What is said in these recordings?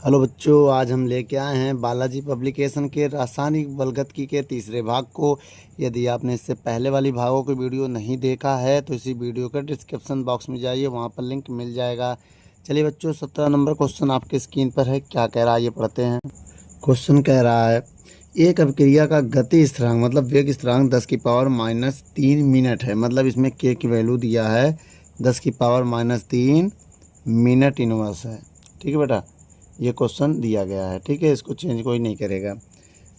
Hello बच्चों, आज हम लेके आए हैं बालाजी पब्लिकेशन के रासायनिक बलगतकी के तीसरे भाग को। यदि आपने इससे पहले वाली भागों की वीडियो नहीं देखा है तो इसी वीडियो के डिस्क्रिप्शन बॉक्स में जाइए, वहां पर लिंक मिल जाएगा। चलिए बच्चों, 17 नंबर क्वेश्चन आपके स्क्रीन पर है। क्या कह रहा है ये पढ़ते हैं। क्वेश्चन कह रहा है, एक अभिक्रिया का गति स्थिरांक मतलब वेग स्थिरांक 10⁻³ मिनट है। मतलब इसमें के की वैल्यू दिया है 10⁻³ मिनट इनवर्स है। ठीक है बेटा, ये क्वेश्चन दिया गया है। ठीक है, इसको चेंज कोई नहीं करेगा।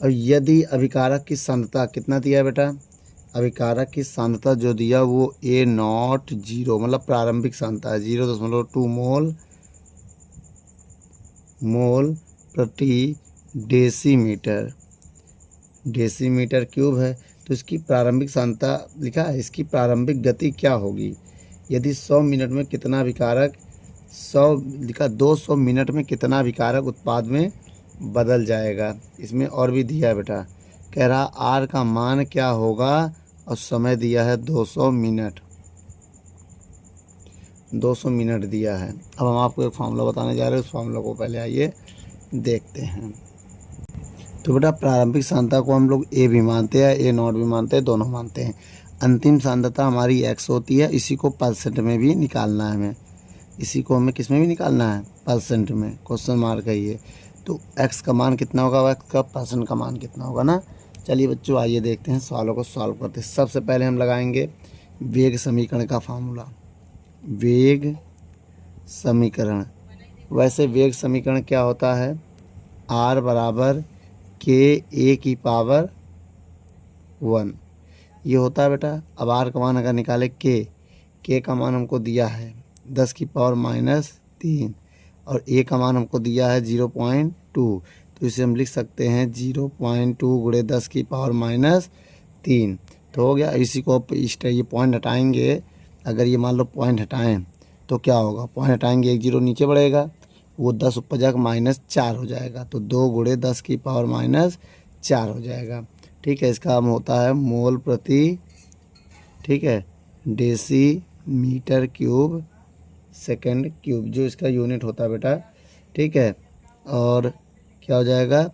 और यदि अभिकारक की सांद्रता कितना दिया है बेटा, अभिकारक की सांद्रता जो दिया वो A0 0 मतलब प्रारंभिक सांद्रता है 0.2 मोल प्रति डेसीमीटर क्यूब है। तो इसकी प्रारंभिक सांद्रता लिखा है, इसकी प्रारंभिक गति क्या होगी। यदि 100 मिनट में कितना अभिकारक 200 मिनट में कितना अभिकारक उत्पाद में बदल जाएगा। इसमें और भी दिया है बेटा, कह रहा आर का मान क्या होगा और समय दिया है 200 मिनट। 200 मिनट दिया है। अब हम आपको एक फार्मूला बताने जा रहे हैं, उस फार्मूला को पहले आइए देखते हैं। तो बेटा, प्रारंभिक सांद्रता को हम लोग ए भी मानते हैं, A0 भी मानते हैं, दोनों मानते हैं। अंतिम सांद्रता हमारी x होती है। इसी को परसेंट में भी निकालना है हमें, इसी को हमें किस में भी निकालना है, परसेंट में। क्वेश्चन मार्क है ये। तो x का मान कितना होगा, x का परसेंट का मान कितना होगा ना। चलिए बच्चों, आइए देखते हैं, सवालों को सॉल्व करते हैं। सबसे पहले हम लगाएंगे वेग समीकरण का फार्मूला। वेग समीकरण, वैसे वेग समीकरण क्या होता है, r बराबर k⁴ ये होता है बेटा। अब r का मान अगर निकाले k का मान हमको दिया है 10⁻³ और a का मान हमको दिया है 0.2। तो इसे हम लिख सकते हैं 0.2 × 10⁻³ तो हो गया। इसी को ये पॉइंट हटाएंगे, अगर ये मान लो पॉइंट हटाएं तो क्या होगा, पॉइंट हटाएंगे 1 0 नीचे बढ़ेगा, वो 10 ऊपर जाकर -4 हो जाएगा। तो 2 × 10⁻⁴ हो जाएगा। ठीक है, इसका हम होता है मोल प्रति, ठीक है, डेसीमीटर क्यूब सेकंड क्यूब, जो इसका यूनिट होता है बेटा। ठीक है, और क्या हो जाएगा,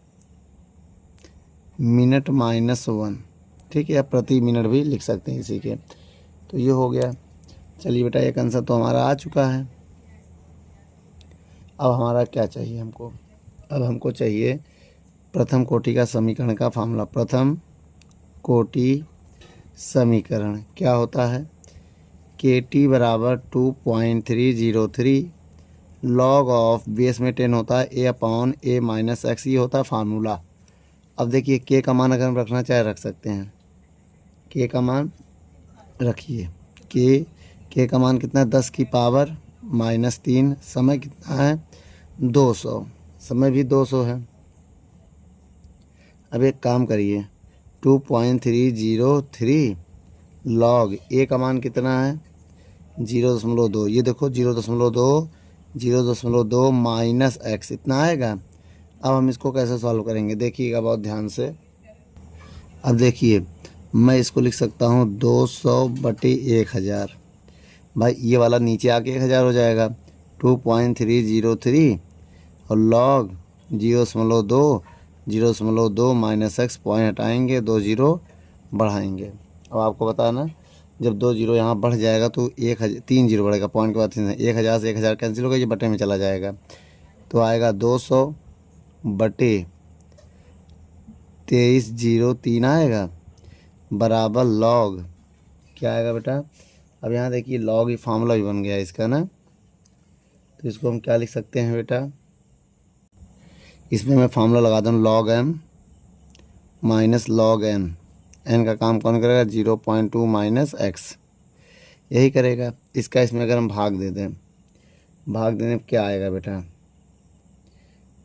मिनट -1। ठीक है, या प्रति मिनट भी लिख सकते हैं इसी के। तो ये हो गया। चलिए बेटा, एक आंसर तो हमारा आ चुका है। अब हमारा क्या चाहिए हमको, अब हमको चाहिए प्रथम कोटि का समीकरण का फार्मूला। प्रथम कोटि समीकरण क्या होता है, KT बराबर 2.303 लॉग ऑफ बेस में 10 होता है A/A - x, ये होता है फार्मूला। अब देखिए, k का मान अगर हम रखना चाहे रख सकते हैं। k का मान रखिए, k का मान कितना है, 10⁻³ समय कितना है 200, समय भी 200 है। अब एक काम करिए, 2.303 लॉग a का मान कितना है 0.2, ये देखो 0.2 -x इतना आएगा। अब हम इसको कैसे सॉल्व करेंगे, देखिएगा बहुत ध्यान से। अब देखिए, मैं इसको लिख सकता हूँ 200/1000। भाई ये वाला नीचे आके 1000 हो जाएगा। 2.303 और लॉग 0.2 -x, पॉइंट हटाएंगे, 2 0 बढ़ाएंगे। अब आपको पता है ना, जब 2 0 यहाँ बढ़ जाएगा तो 3 0 बढ़ेगा, पॉइंट के बाद 1000 से 1000 कैंसिल होगा, ये बटे में चला जाएगा। तो आएगा 200/2303 आएगा बराबर लॉग क्या आएगा बेटा। अब यहाँ देखिए, लॉग ये फार्मूला भी बन गया इसका ना। तो इसको हम क्या लिख सकते हैं बेटा, इसमें मैं फार्मूला लगा दूँ, log m - log n। n का काम कौन करेगा, 0.2 - x, यही करेगा। इसका इसमें अगर हम भाग दे दें, भाग देने पे क्या आएगा बेटा,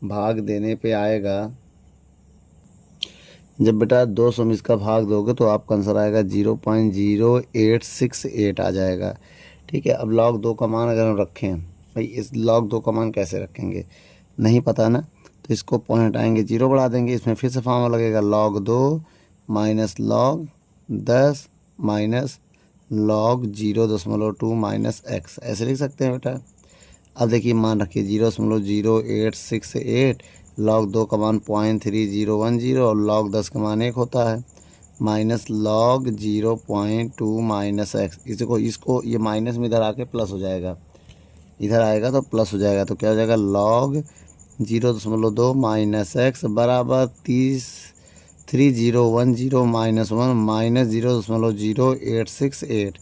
भाग देने पे आएगा, जब बेटा 200 में इसका भाग दोगे तो आपका आंसर आएगा 0.0868 आ जाएगा। ठीक है, अब log 2 का मान अगर हम रखें, भाई इस log 2 का मान कैसे रखेंगे, नहीं पता ना, तो इसको पॉइंट हटाएंगे, 0 बढ़ा देंगे। इसमें फिर से फार्मूला लगेगा, log 2 - log 10 - log 0.2 - x, ऐसे लिख सकते हैं बेटा। अब देखिए मान रखिए 0.0868, log 2 का मान 0.3010 और log 10 का मान 1 होता है, माइनस log 0.2 माइनस एक्स। इसको ये माइनस में इधर आके प्लस हो जाएगा, इधर आएगा तो प्लस हो जाएगा, तो क्या हो जाएगा log 0.2 माइनस एक्स बराबर 3010 माइनस 1 माइनस 0.0868।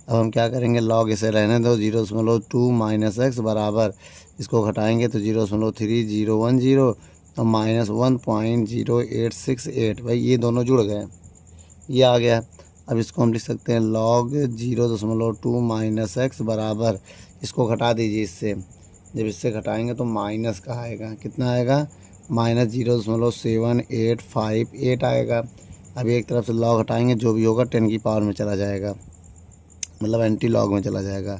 अब हम क्या करेंगे, log इसे रहने दो, 0.2 माइनस एक्स बराबर, इसको घटाएंगे तो 0.3010 और माइनस 1.0868। भाई ये दोनों जुड़ गए, ये आ गया। अब इसको हम लिख सकते हैं log 0.2 माइनस एक्स बराबर, इसको घटा दीजिए इससे, जब इससे घटाएंगे तो माइनस का आएगा, कितना आएगा, माइनस 0.7858 आएगा। अब एक तरफ से log हटाएंगे, जो भी होगा 10 की पावर में चला जाएगा, मतलब एंटी लॉग में चला जाएगा,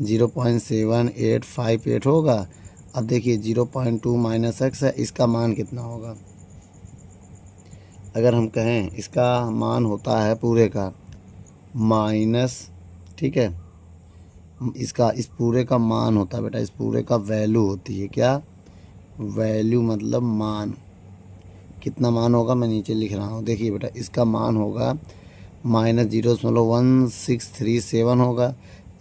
0.7858 होगा। अब देखिए 0.2 माइनस एक्स है, इसका मान कितना होगा, अगर हम कहें इसका मान होता है पूरे का माइनस, ठीक है, इसका इस पूरे का मान होता है बेटा, इस पूरे का वैल्यू होती है, क्या वैल्यू मतलब मान, कितना मान होगा मैं नीचे लिख रहा हूँ। देखिए बेटा इसका मान होगा माइनस 0.1637 होगा।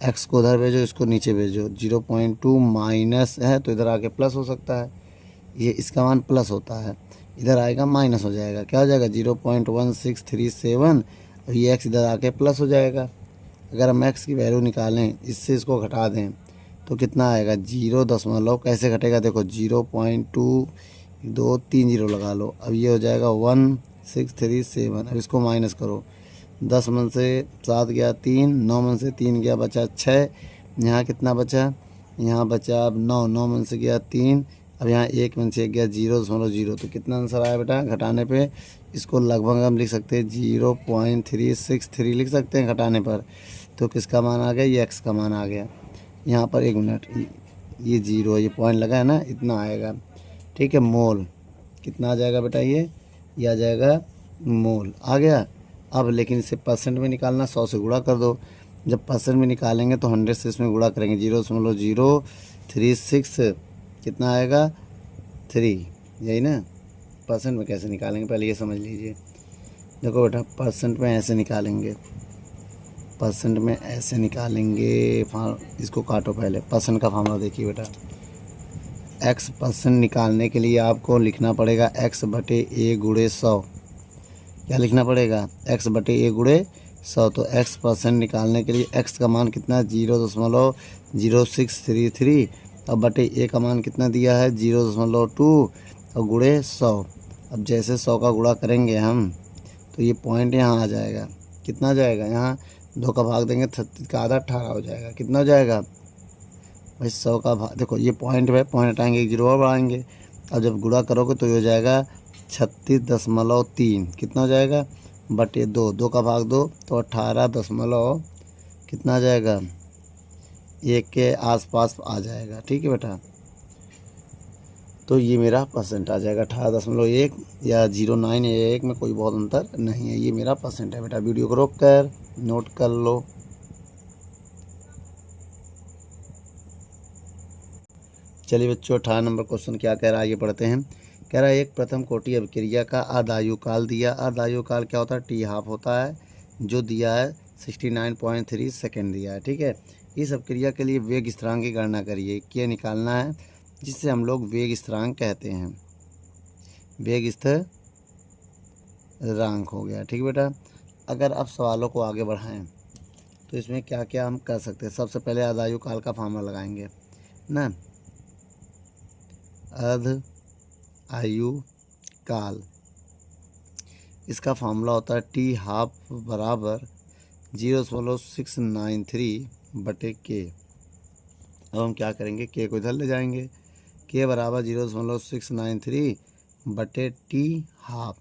एक्स को उधर भेजो, इसको नीचे भेजो, 0.2 माइनस है तो इधर आके प्लस हो सकता है, ये इसका मान प्लस होता है, इधर आएगा माइनस हो जाएगा, क्या हो जाएगा 0.1637 और ये एक्स इधर आके प्लस हो जाएगा। अगर हम एक्स की वैल्यू निकालें, इससे इसको घटा दें तो कितना आएगा, 0 कैसे घटेगा, देखो 0.2 लगा लो, अब ये हो जाएगा 1637। अब इसको माइनस करो, 10 मन से 7 गया 3, 9 मन से 3 गया बचा 6, यहाँ कितना बचा, यहाँ बचा अब 9, 9 मन से गया 3, अब यहाँ 1 मन से गया 0.0, तो कितना आंसर आया बेटा घटाने पे, इसको लगभग हम लिख सकते हैं 0.363 लिख सकते हैं घटाने पर। तो किसका मान आ गया, ये एक्स का मान आ गया। यहाँ पर 1 मिनट, ये 0 ये पॉइंट लगा है ना, इतना आएगा, ठीक है, मोल कितना आ जाएगा बेटा, ये आ जाएगा मोल आ गया। अब लेकिन इसे परसेंट में निकालना, 100 से गुणा कर दो, जब परसेंट में निकालेंगे तो 100 से इसमें गुणा करेंगे, 0.036 कितना आएगा 3, यही ना। परसेंट में कैसे निकालेंगे पहले ये समझ लीजिए। देखो बेटा परसेंट में ऐसे निकालेंगे, परसेंट में ऐसे निकालेंगे, इसको काटो पहले, परसेंट का फार्मूला देखिए बेटा, एक्स परसेंट निकालने के लिए आपको लिखना पड़ेगा x बटे a गुणे 100, क्या लिखना पड़ेगा, x बटे a गुणे 100। तो x परसेंट निकालने के लिए x का मान कितना 0.0633 और बटे a का मान कितना दिया है 0.2 और गुणे 100। अब जैसे 100 का गुणा करेंगे हम तो ये पॉइंट यहाँ आ जाएगा, कितना जाएगा, यहाँ 2 का भाग देंगे 36 का आधा 18 हो जाएगा, कितना हो जाएगा भाई 100 का भाग, देखो ये पॉइंट है, पॉइंट हटाएंगे 1 जीरो और बढ़ाएंगे। अब जब गुणा करोगे तो ये हो जाएगा 36.3, कितना हो जाएगा बटे 2, 2 का भाग 2 तो 18 कितना आ जाएगा 1 के आसपास आ जाएगा, ठीक है बेटा। तो ये मेरा परसेंट आ जाएगा 18.1 या 09 या 1 में कोई बहुत अंतर नहीं है, ये मेरा परसेंट है बेटा। वीडियो को रोक कर नोट कर लो। चलिए बच्चों 18 नंबर क्वेश्चन क्या कह रहा है, ये पढ़ते हैं। कह रहा है एक प्रथम कोटि अभिक्रिया का अर्धायु काल दिया, अर्धायु काल क्या होता है, टी हाफ होता है, जो दिया है 69.3 सेकेंड दिया है, ठीक है। इस अभिक्रिया के लिए वेग स्थिरांक की गणना करिए, क्या निकालना है, जिससे हम लोग वेग स्थिरांक कहते हैं, वेग स्थिरांक हो गया, ठीक बेटा। अगर अब सवालों को आगे बढ़ाएं तो इसमें क्या क्या हम कर सकते हैं। सबसे पहले अर्धायु काल का फार्मूला लगाएंगे ना, अर्ध आयु काल, इसका फार्मूला होता है टी हाफ बराबर 0.693 बटे के। अब हम क्या करेंगे, के को इधर ले जाएंगे, के बराबर 0.693 बटे टी हाफ।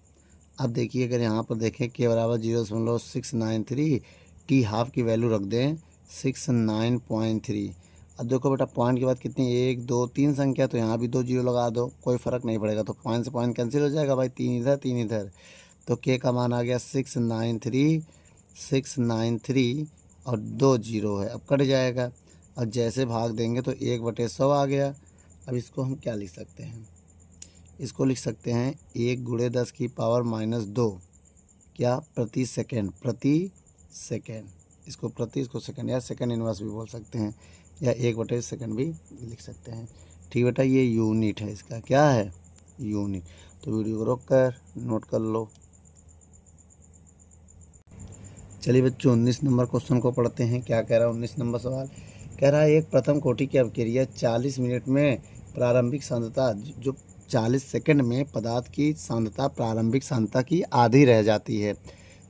अब देखिए अगर यहाँ पर देखें के बराबर 0.693, टी हाफ की वैल्यू रख दें 69.3। अब देखो बेटा पॉइंट के बाद कितनी, 1 2 3 संख्या, तो यहाँ भी 2 जीरो लगा दो, कोई फ़र्क नहीं पड़ेगा, तो पॉइंट से पॉइंट कैंसिल हो जाएगा भाई, 3 इधर 3 इधर, तो के का मान आ गया 693 और 2 जीरो है, अब कट जाएगा। और जैसे भाग देंगे तो 1/100 आ गया। अब इसको हम क्या लिख सकते हैं, इसको लिख सकते हैं 1 × 10⁻², क्या, प्रति सेकेंड, प्रति सेकेंड। इसको प्रति, इसको सेकेंड, या सेकेंड इनवर्स भी बोल सकते हैं, या 1/सेकेंड भी लिख सकते हैं। ठीक बेटा, ये यूनिट है, इसका क्या है, यूनिट। तो वीडियो को रोक कर नोट कर लो। चलिए बच्चों 19 नंबर क्वेश्चन को पढ़ते हैं। क्या कह रहा है 19 नंबर सवाल, कह रहा है एक प्रथम कोटि की अभिक्रिया 40 मिनट में प्रारंभिक सांद्रता, जो 40 सेकंड में पदार्थ की सांद्रता प्रारंभिक सांद्रता की आधी रह जाती है,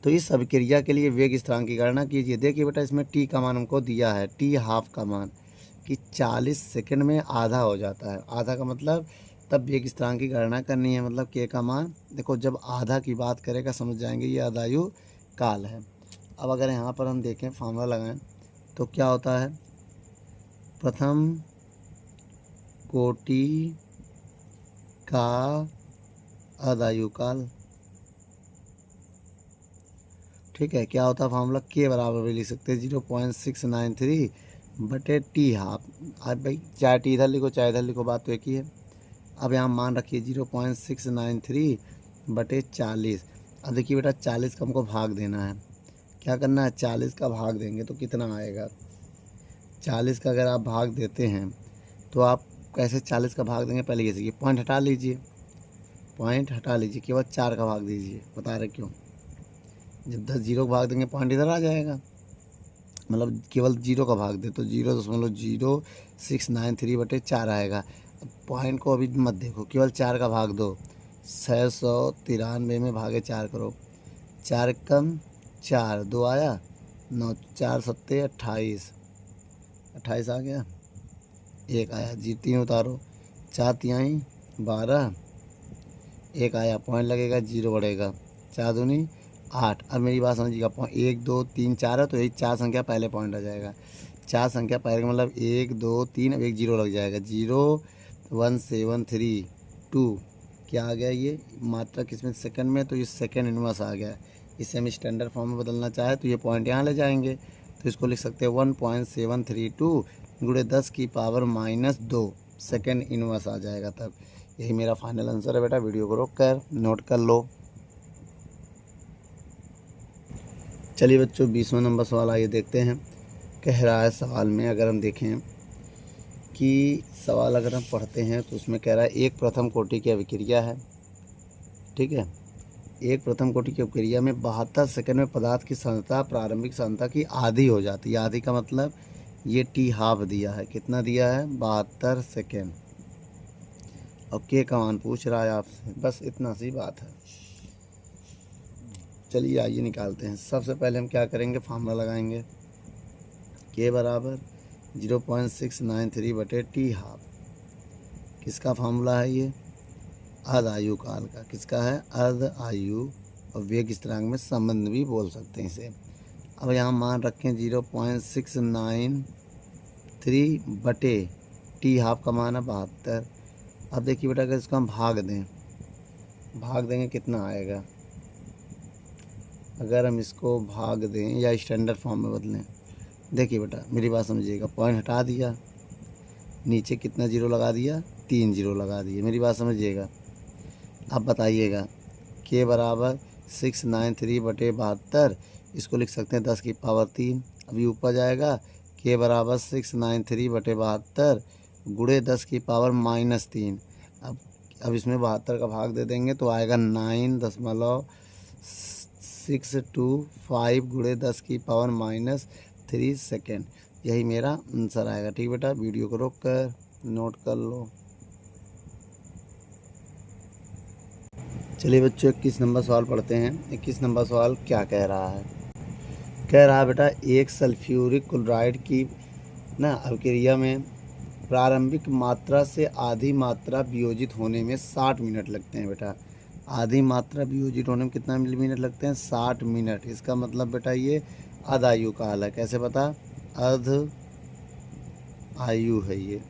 तो इस अभिक्रिया के लिए वेग स्थिरांक की गणना कीजिए। देखिए बेटा, इसमें टी का मान हमको दिया है, टी हाफ का मान, कि 40 सेकंड में आधा हो जाता है। आधा का मतलब तब वेग स्थिरांक की गणना करनी है, मतलब के का मान, देखो जब आधा की बात करेगा समझ जाएंगे ये आधायु काल है। अब अगर यहाँ पर हम देखें, फार्मूला लगाएं, तो क्या होता है, प्रथम कोटि का आधायु काल, ठीक है। क्या होता है फार्मूला, के बराबर भी लिख सकते हैं 0.693/T हाफ। अब भाई चाहे टी इधर लिखो चाहे इधर लिखो, बात तो एक ही है। अब यहाँ मान रखिए 0.693/40। अब देखिए बेटा 40 का हमको भाग देना है, क्या करना है, 40 का भाग देंगे तो कितना आएगा। 40 का अगर आप भाग देते हैं तो आप कैसे 40 का भाग देंगे, पहले ये सीखिए, पॉइंट हटा लीजिए, पॉइंट हटा लीजिए, केवल 4 का भाग दीजिए। बता रहे क्यों, जब 10 जीरो का भाग देंगे पॉइंट इधर आ जाएगा, मतलब केवल 0 का भाग दे तो 0.0693/4 आएगा। अब पॉइंट को अभी मत देखो, केवल 4 का भाग दो, 693 में भागे 4 करो, 4 कम 4, 2 आया, 9, 4 सत्ते 28, 28 आ गया, 1 आया, जीती उतारो, 4 तिहाई 12, 1 आया, पॉइंट लगेगा, 0 बढ़ेगा, 4 दूनी 8। अब मेरी बात समझिएगा, 1 2 3 4 है तो यही 4 संख्या पहले पॉइंट आ जाएगा, 4 संख्या पहले का मतलब 1 2 3, अब एक 0 लग जाएगा, 0.1732। क्या आ गया, ये मात्रा किसमें, सेकंड में, तो ये सेकंड इनवर्स आ गया। इसे हम स्टैंडर्ड फॉर्म में बदलना चाहे तो ये पॉइंट यहाँ ले जाएंगे, तो इसको लिख सकते हैं 1.732 × 10⁻² सेकंड इनवर्स आ जाएगा तब। यही मेरा फाइनल आंसर है बेटा, वीडियो को रोक कर नोट कर लो। चलिए बच्चों 20वां नंबर सवाल आइए देखते हैं। कह रहा है सवाल में, अगर हम देखें कि सवाल अगर हम पढ़ते हैं तो उसमें कह रहा है एक प्रथम कोटि की अभिक्रिया है, ठीक है। एक प्रथम कोटि की अभिक्रिया में 72 सेकंड में पदार्थ की सांद्रता प्रारंभिक सांद्रता की आधी हो जाती है। आधी का मतलब ये टी हाफ दिया है, कितना दिया है, 72 सेकंड। और के का मान पूछ रहा है आपसे, बस इतना सी बात है। चलिए आइए निकालते हैं। सबसे पहले हम क्या करेंगे, फार्मूला लगाएंगे, के बराबर 0.693/T हाफ। किसका फार्मूला है ये, अर्ध आयु काल का। किसका है, अर्ध आयु और वेग स्थिरांक में संबंध भी बोल सकते हैं इसे। अब यहाँ मान रखें 0.693/T हाफ का मान है 72। अब देखिए बेटा, अगर इसको हम भाग देंगे कितना आएगा, अगर हम इसको भाग दें या स्टैंडर्ड फॉर्म में बदलें। देखिए बेटा मेरी बात समझिएगा, पॉइंट हटा दिया, नीचे कितना 0 लगा दिया, 3 0 लगा दिए, मेरी बात समझिएगा। अब बताइएगा, के बराबर 693/72, इसको लिख सकते हैं 10⁻3। अभी ऊपर जाएगा, के बराबर 693/72 × 10⁻−3। अब इसमें 72 का भाग दे देंगे तो आएगा 9.625 × 10⁻³ सेकेंड। यही मेरा आंसर आएगा। ठीक बेटा, वीडियो को रोक कर नोट कर लो। चलिए बच्चों 21 नंबर सवाल पढ़ते हैं। 21 नंबर सवाल क्या कह रहा है, कह रहा है बेटा एक सल्फ्यूरिक क्लोराइड की अभिक्रिया में प्रारंभिक मात्रा से आधी मात्रा वियोजित होने में 60 मिनट लगते हैं। बेटा आधी मात्रा वियोजित होने में कितना मिनट लगते हैं, 60 मिनट। इसका मतलब बेटा ये अर्ध आयु काल है। कैसे पता, अर्ध आयु है ये,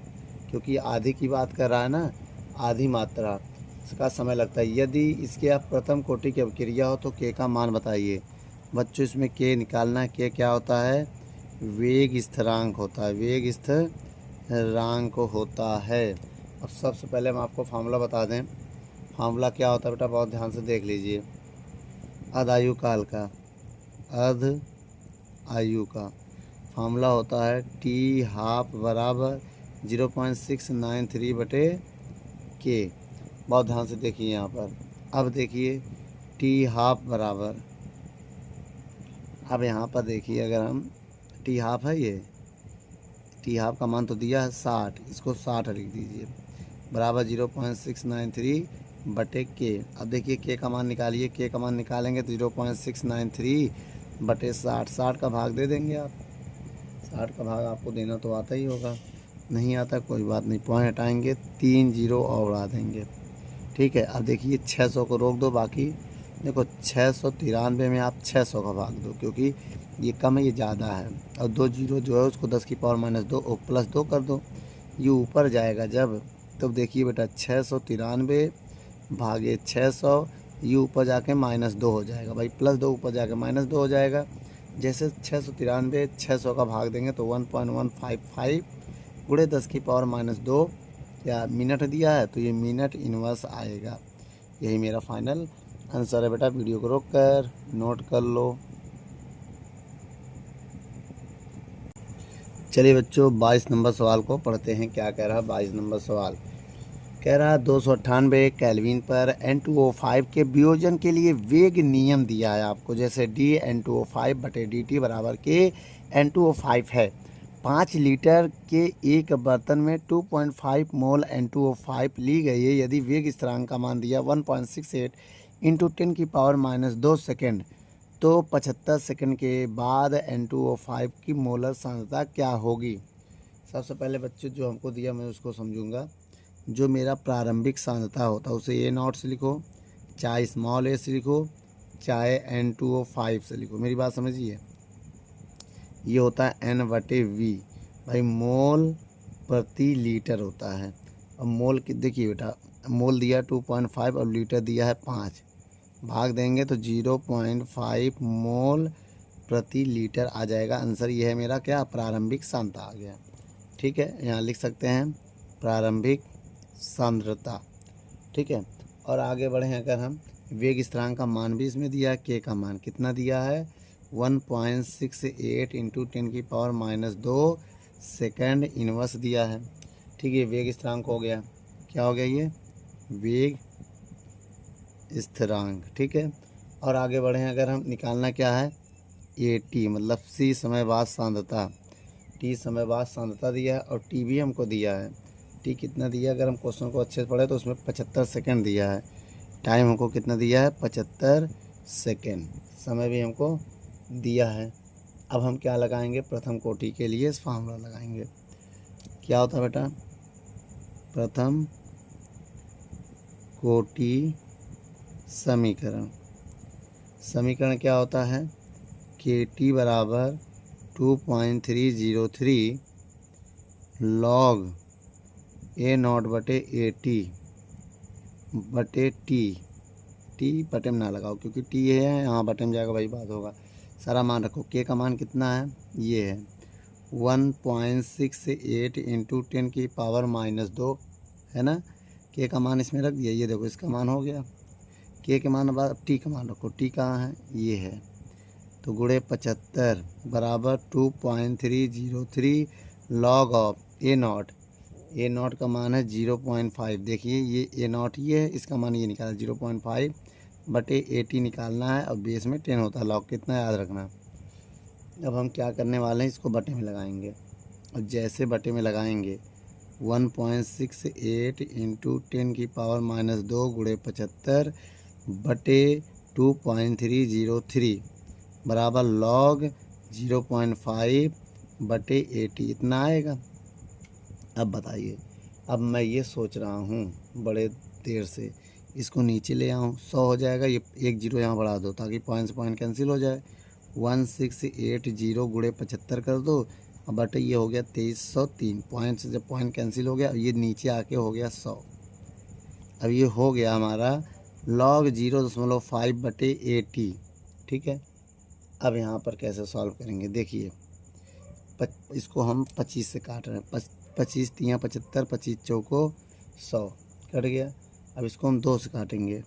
क्योंकि आधी की बात कर रहा है ना, आधी मात्रा का समय लगता है। यदि इसके आप प्रथम कोटि की अभिक्रिया हो तो के का मान बताइए। बच्चों इसमें के निकालना है। के क्या होता है, वेग स्थिरांक होता है, वेग स्थिरांक होता है। अब सबसे पहले हम आपको फार्मूला बता दें। फार्मूला क्या होता है बेटा, बहुत ध्यान से देख लीजिए। अर्ध आयु काल का, अर्ध आयु का फार्मूला होता है टी हाफ बराबर 0.693 बटे के। बहुत ध्यान से देखिए यहाँ पर। अब देखिए टी हाफ बराबर, अब यहाँ पर देखिए अगर हम टी हाफ है, ये टी हाफ का मान तो दिया है 60, इसको 60 लिख दीजिए बराबर 0.693 बटे के। अब देखिए के का मान निकालिए, के का मान निकालेंगे तो 0.693 बटे 60, 60 का भाग दे देंगे आप। 60 का भाग आपको देना तो आता ही होगा, नहीं आता कोई बात नहीं, पॉइंट हटाएंगे, 3 जीरो और उड़ा देंगे। ठीक है। अब देखिए 600 को रोक दो, बाकी देखो 693 में आप 600 का भाग दो, क्योंकि ये कम है ये ज़्यादा है। और 2 जीरो जो है उसको 10 की पावर -2 और +2 कर दो, ये ऊपर जाएगा जब, तब देखिए बेटा 693 भागे 600, ये ऊपर जाके -2 हो जाएगा भाई, +2 ऊपर जाके -2 हो जाएगा। जैसे 693 600 का भाग देंगे तो 1.155 गुणे 10 की पावर -2 या मिनट दिया है, तो ये मिनट इनवर्स आएगा। यही मेरा फाइनल आंसर है बेटा। वीडियो को रोक कर नोट कर लो। चलिए बच्चों 22 नंबर सवाल को पढ़ते हैं। क्या कह रहा है 22 नंबर सवाल, कह रहा है 298 केल्विन पर N2O5 के वियोजन के लिए वेग नियम दिया है आपको। जैसे d N2O5 बटे dt बराबर के N2O5 है। 5 लीटर के एक बर्तन में 2.5 मोल N2O5 ली गई है। यदि वेग स्थिरांक का मान दिया 1.68 इंटू 10 की पावर -2 सेकेंड, तो 75 सेकेंड के बाद N2O5 की मोलर सांद्रता क्या होगी। सबसे पहले बच्चों जो हमको दिया मैं उसको समझूंगा। जो मेरा प्रारंभिक सांद्रता होता है उसे A0 से लिखो, चाहे स्मॉल a से लिखो, चाहे N2O5 से लिखो, मेरी बात समझिए। ये होता है N/V भाई, मोल प्रति लीटर होता है। अब मोल की देखिए बेटा, मोल दिया 2.5 और लीटर दिया है 5, भाग देंगे तो 0.5 मोल प्रति लीटर आ जाएगा। आंसर ये है मेरा क्या, प्रारंभिक सांद्रता आ गया। ठीक है, यहाँ लिख सकते हैं प्रारंभिक सांद्रता। ठीक है। और आगे बढ़े अगर हम, वेग स्थिरांक का मान भी इसमें दिया है, के का मान कितना दिया है 1.68 इंटू 10 की पावर -2 सेकेंड इनवर्स दिया है। ठीक है, वेग स्थिरांक हो गया, क्या हो गया ये वेग स्थिरांक। ठीक है। और आगे बढ़े अगर हम, निकालना क्या है AT मतलब C समय बाद सांद्रता, T समय बाद सांद्रता दिया है और T भी हमको दिया है। T कितना दिया, अगर हम क्वेश्चन को अच्छे से पढ़े तो उसमें 75 सेकेंड दिया है। टाइम हमको कितना दिया है 75 सेकेंड, समय भी हमको दिया है। अब हम क्या लगाएंगे, प्रथम कोटि के लिए इस फार्मूला लगाएंगे। क्या होता है बेटा, प्रथम कोटि समीकरण, समीकरण क्या होता है KT बराबर 2.303 लॉग A0 बटे AT बटे टी बटे में ना लगाओ क्योंकि टी है यहाँ बटे में जाएगा, वही बात होगा। सारा मान रखो, के का मान कितना है, ये है 1.68 इंटू 10 की पावर -2 है ना। के का मान इसमें रख दिया, ये देखो इसका मान हो गया। के के मान बाद टी का मान रखो, टी कहाँ है, ये है, तो गुणे 75 बराबर 2.303 लॉग ऑफ A0 का मान है 0.5। देखिए ये A0 ये है, इसका मान ये निकाला 0.5 बटे AT निकालना है और बेस में 10 होता है, लॉग कितना याद रखना। अब हम क्या करने वाले हैं, इसको बटे में लगाएंगे और जैसे बटे में लगाएंगे 1.68 इंटू 10 की पावर -2 गुणे 75 बटे 2.303 बराबर लॉग 0.5 बटे AT, इतना आएगा। अब बताइए, अब मैं ये सोच रहा हूँ बड़े देर से, इसको नीचे ले आऊँ 100 हो जाएगा, ये एक जीरो यहाँ बढ़ा दो ताकि पॉइंट से पॉइंट कैंसिल हो जाए। 1680 गुणे 75 कर दो और बटे ये हो गया 2303, पॉइंट से जब पॉइंट कैंसिल हो गया ये नीचे आके हो गया 100। अब ये हो गया हमारा लॉग 0.5 बटे AT। ठीक है। अब यहाँ पर कैसे सॉल्व करेंगे, देखिए इसको हम 25 से काट रहे हैं। 25 तियाँ 75, 25 चौको 100 कट गया। अब इसको हम 2 से काटेंगे।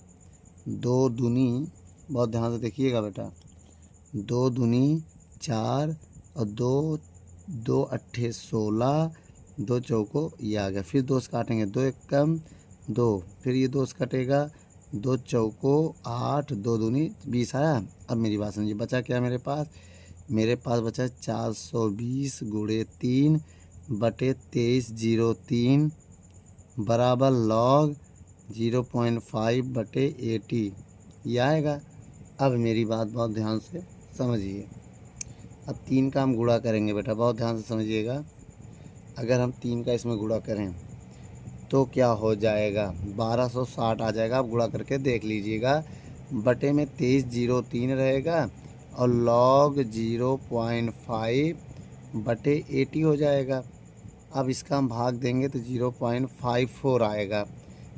2 दूनी, बहुत ध्यान से देखिएगा बेटा, 2 दूनी 4 और 2 अट्ठे 16, 2 चौको ये आ गया। फिर 2 से काटेंगे, 2 एक कम 2, फिर ये 2 से कटेगा, 2 चौको 8, 2 दूनी 20 आया। अब मेरी बात समझिए, बचा क्या मेरे पास? मेरे पास बचा 420 गुणे 3 बटे 2303 बराबर लॉग 0.5 बटे 80 ये आएगा। अब मेरी बात बहुत ध्यान से समझिए। अब 3 का हम गुणा करेंगे बेटा, बहुत ध्यान से समझिएगा। अगर हम 3 का इसमें गुणा करें तो क्या हो जाएगा? 1260 आ जाएगा। आप गुणा करके देख लीजिएगा। बटे में 2303 रहेगा और लॉग 0.5 बटे 80 हो जाएगा। अब इसका हम भाग देंगे तो 0.54 आएगा।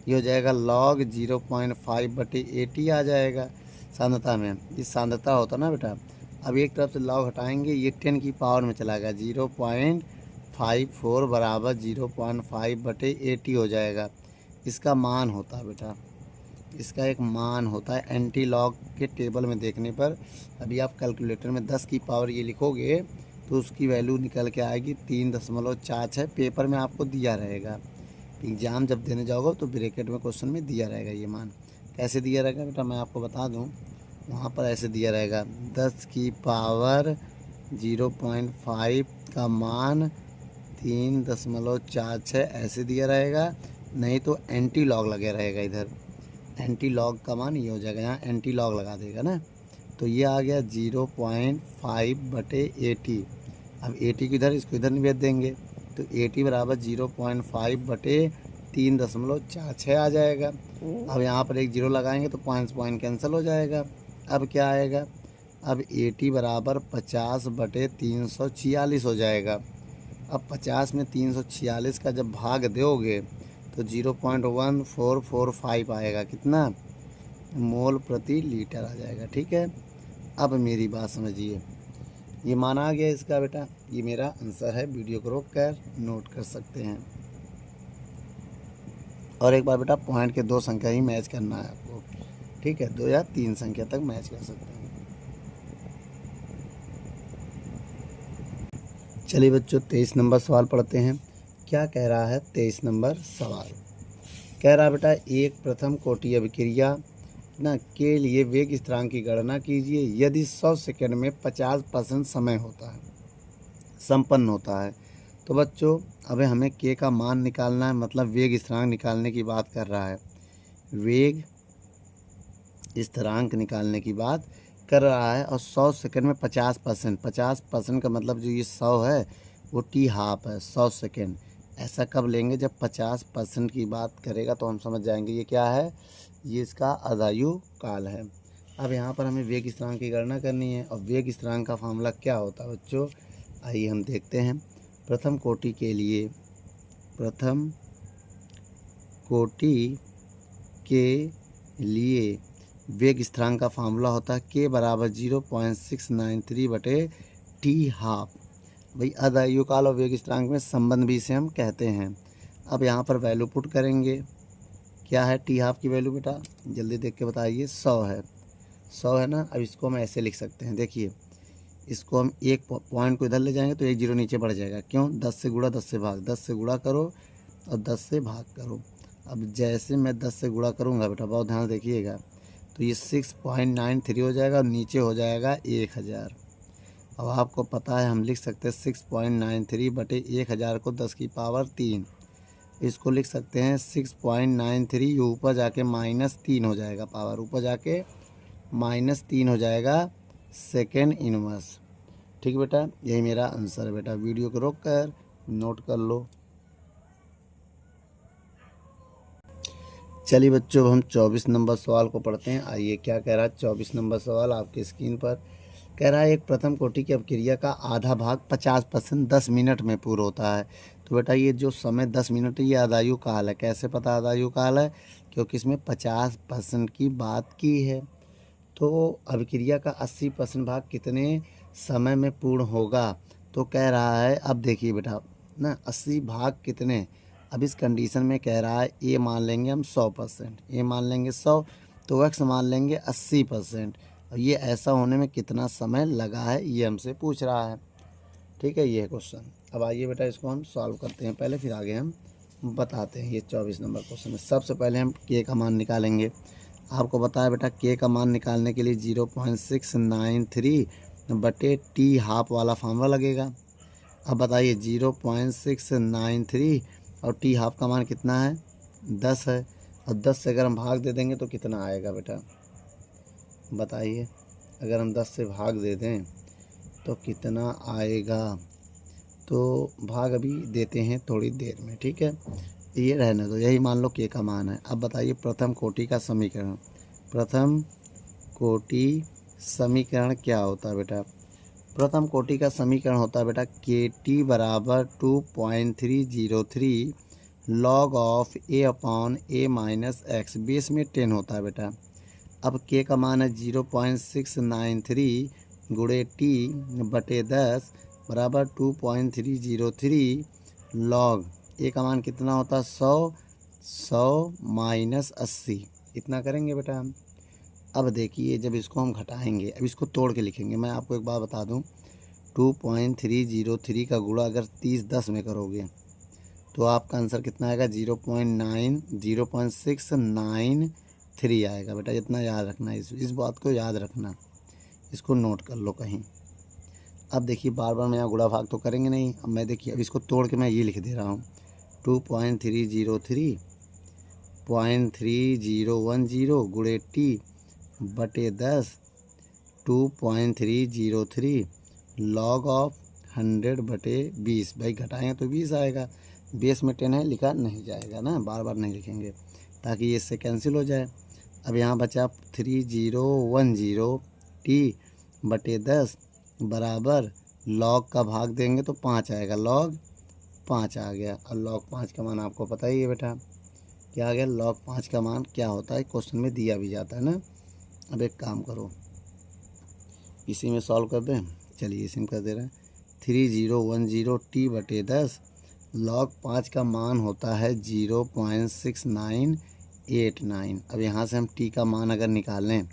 ये हो जाएगा लॉग 0.5 बटे 80 आ जाएगा सांद्रता में। ये सांद्रता होता ना बेटा। अब एक तरफ से लॉग हटाएंगे, ये 10 की पावर में चला गया। 0.54 बराबर 0.5 बटे 80 हो जाएगा। इसका मान होता है बेटा, इसका एक मान होता है एंटी लॉग के टेबल में देखने पर। अभी आप कैलकुलेटर में 10 की पावर ये लिखोगे तो उसकी वैल्यू निकल के आएगी 3.46। पेपर में आपको दिया रहेगा, एग्ज़ाम जब देने जाओगे तो ब्रैकेट में क्वेश्चन में दिया रहेगा ये मान। कैसे दिया रहेगा बेटा मैं आपको बता दूं, वहाँ पर ऐसे दिया रहेगा 10 की पावर 0.5 का मान 3.46 ऐसे दिया रहेगा। नहीं तो एंटी लॉग लगे रहेगा, इधर एंटी लॉग का मान ये हो जाएगा, यहाँ एंटी लॉग लगा देगा ना। तो ये आ गया 0.5 बटे 80। अब 80 को इधर, इसको इधर निवेद देंगे तो 80 बराबर 0.5 बटे 3.46 आ जाएगा। अब यहाँ पर एक जीरो लगाएंगे तो पॉइंट कैंसिल हो जाएगा। अब क्या आएगा? अब 80 बराबर 50 बटे 346 हो जाएगा। अब 50 में 346 का जब भाग दोगे तो 0.1445 आएगा। कितना? मोल प्रति लीटर आ जाएगा। ठीक है, अब मेरी बात समझिए, ये मान आ गया इसका बेटा। ये मेरा आंसर है। वीडियो को रोक कर नोट कर सकते हैं। और एक बार बेटा पॉइंट के 2 संख्या ही मैच करना है आपको। ठीक है, 2 या 3 संख्या तक मैच कर सकते हैं। चलिए बच्चों 23 नंबर सवाल पढ़ते हैं। क्या कह रहा है 23 नंबर सवाल? कह रहा है बेटा एक प्रथम कोटि अभिक्रिया ना के लिए वेग स्थिरांक की गणना कीजिए यदि 100 सेकंड में 50% समय होता है संपन्न होता है। तो बच्चों अब हमें के का मान निकालना है, मतलब वेग स्थिरांक निकालने की बात कर रहा है। वेग स्थिरांक निकालने की बात कर रहा है और 100 सेकंड में 50% का मतलब जो ये 100 है वो टी हाफ है 100 सेकंड। ऐसा कब लेंगे? जब 50% की बात करेगा तो हम समझ जाएंगे ये क्या है, ये इसका आदायु काल है। अब यहाँ पर हमें वेग स्थिरांक की गणना करनी है और वेग स्थिरांक का फार्मूला क्या होता है बच्चों, आइए हम देखते हैं। प्रथम कोटि के लिए, प्रथम कोटि के लिए वेग स्थिरांक का फार्मूला होता है के बराबर 0.693 बटे टी हाफ। भाई आदायु काल और वेग स्थिरांक में संबंध भी इसे हम कहते हैं। अब यहाँ पर वैल्यू पुट करेंगे। क्या है टी हाफ की वैल्यू बेटा? जल्दी देख के बताइए। 100 है, 100 है ना। अब इसको हम ऐसे लिख सकते हैं, देखिए इसको हम एक पॉइंट को इधर ले जाएंगे तो एक जीरो नीचे बढ़ जाएगा। क्यों? 10 से गुणा 10 से भाग, 10 से गुणा करो और 10 से भाग करो। अब जैसे मैं 10 से गुणा करूँगा बेटा, बहुत ध्यान देखिएगा, तो ये 6.93 हो जाएगा और नीचे हो जाएगा 1000। अब आपको पता है हम लिख सकते हैं 6.93 बटे 1000 को 10 की पावर 3। इसको लिख सकते हैं 6.93, ये ऊपर जाके -3 हो जाएगा, पावर ऊपर जाके -3 हो जाएगा सेकेंड इनवर्स। ठीक बेटा, यही मेरा आंसर है बेटा। वीडियो को रोक कर नोट कर लो। चलिए बच्चों हम 24 नंबर सवाल को पढ़ते हैं। आइए क्या कह रहा है 24 नंबर सवाल आपकी स्क्रीन पर। कह रहा है एक प्रथम कोटि की अभिक्रिया का आधा भाग 50% 10 मिनट में पूरा होता है। तो बेटा ये जो समय 10 मिनट है ये आदायु काल है। कैसे पता आदायु काल है? क्योंकि इसमें 50% की बात की है। तो अभिक्रिया का 80% भाग कितने समय में पूर्ण होगा? तो कह रहा है, अब देखिए बेटा ना 80 भाग कितने, अब इस कंडीशन में कह रहा है ए मान लेंगे हम 100%, ए मान लेंगे 100, तो एक्स मान लेंगे 80%। और ये ऐसा होने में कितना समय लगा है ये हमसे पूछ रहा है। ठीक है, ये है क्वेश्चन। अब आइए बेटा इसको हम सॉल्व करते हैं पहले, फिर आगे हम बताते हैं। ये 24 नंबर क्वेश्चन है। सबसे पहले हम के का मान निकालेंगे। आपको बताया बेटा के का मान निकालने के लिए 0.693 बटे टी हाफ वाला फार्मूला लगेगा। अब बताइए 0.693 और टी हाफ का मान कितना है, 10 है। और 10 से अगर हम भाग दे देंगे तो कितना आएगा बेटा, बताइए। अगर हम 10 से भाग दे दें तो कितना आएगा, तो भाग अभी देते हैं थोड़ी देर में। ठीक है, ये रहने दो, यही मान लो के का मान है। अब बताइए प्रथम कोटि का समीकरण। प्रथम कोटि समीकरण क्या होता है बेटा, प्रथम कोटि का समीकरण होता है बेटा के टी बराबर 2.303 log of A upon A minus x, base में 10 होता है बेटा। अब के का मान है 0.693 गुणे टी बटे 10 बराबर 2.303 लॉग ए का मान कितना होता है 100 माइनस 80, इतना करेंगे बेटा हम। अब देखिए जब इसको हम घटाएंगे, अब इसको तोड़ के लिखेंगे। मैं आपको एक बात बता दूं, 2.303 का गुणा अगर 30-10 में करोगे तो आपका आंसर कितना आएगा, 0.693 आएगा बेटा। इतना याद रखना, इस बात को याद रखना, इसको नोट कर लो कहीं। अब देखिए बार बार मैं यहाँ गुणा भाग तो करेंगे नहीं। अब मैं देखिए अब इसको तोड़ के मैं ये लिख दे रहा हूँ, 2.303.3010 गुणे टी बटे 10 2.303 लॉग ऑफ 100 बटे 20। भाई घटाएंगे तो 20 आएगा, बेस में 10 है, लिखा नहीं जाएगा ना, बार बार नहीं लिखेंगे ताकि ये इससे कैंसिल हो जाए। अब यहाँ बचा 3010 टी बटे 10 बराबर लॉग का भाग देंगे तो 5 आएगा, लॉग 5 आ गया। और लॉग 5 का मान आपको पता ही है बेटा क्या आ गया, लॉग 5 का मान क्या होता है, क्वेश्चन में दिया भी जाता है ना। अब एक काम करो, इसी में सॉल्व कर दें। चलिए इसी में कर दे रहे हैं, 3010 टी बटे 10 लॉग 5 का मान होता है 0.6989। अब यहाँ से हम टी का मान अगर निकालें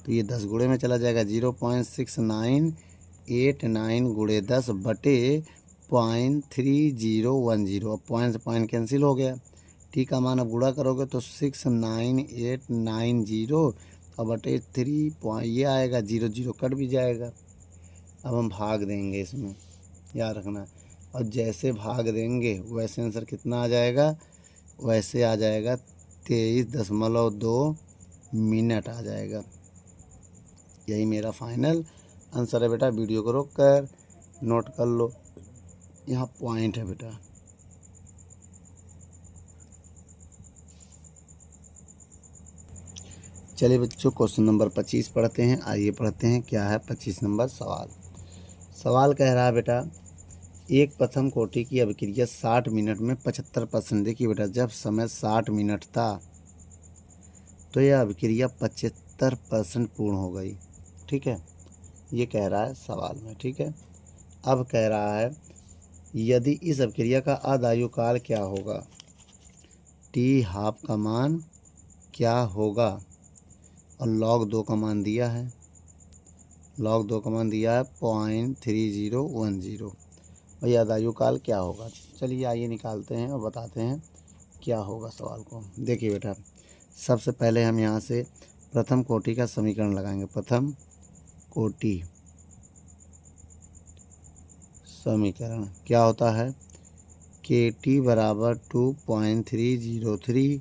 तो ये 10 गुणे में चला जाएगा, 0.6989 गुणे 10 बटे 0.3010। अब पॉइंट से पॉइंट कैंसिल हो गया। टी का मान अब गुणा करोगे तो 69890 और बटे 3 ये आएगा, 0 कट भी जाएगा। अब हम भाग देंगे, इसमें याद रखना। और जैसे भाग देंगे वैसे आंसर कितना आ जाएगा, वैसे आ जाएगा 23.2 मिनट आ जाएगा। यही मेरा फाइनल आंसर है बेटा। वीडियो को रोक कर नोट कर लो, यहाँ पॉइंट है बेटा। चलिए बच्चों क्वेश्चन नंबर 25 पढ़ते हैं। आइए पढ़ते हैं क्या है 25 नंबर सवाल। सवाल कह रहा है बेटा एक प्रथम कोटि की अभिक्रिया 60 मिनट में 75%। देखिए बेटा जब समय 60 मिनट था तो यह अभिक्रिया 75% पूर्ण हो गई। ठीक है, ये कह रहा है सवाल में। ठीक है, अब कह रहा है यदि इस अभिक्रिया का अदायुकाल क्या होगा, टी हाफ का मान क्या होगा, और लॉग 2 का मान दिया है, लॉग 2 का मान दिया है 0.3010। और यह अदायुकाल क्या होगा। चलिए आइए निकालते हैं और बताते हैं क्या होगा सवाल को। देखिए बेटा सबसे पहले हम यहाँ से प्रथम कोटि का समीकरण लगाएंगे। प्रथम कोटि समीकरण क्या होता है, के टी बराबर 2.303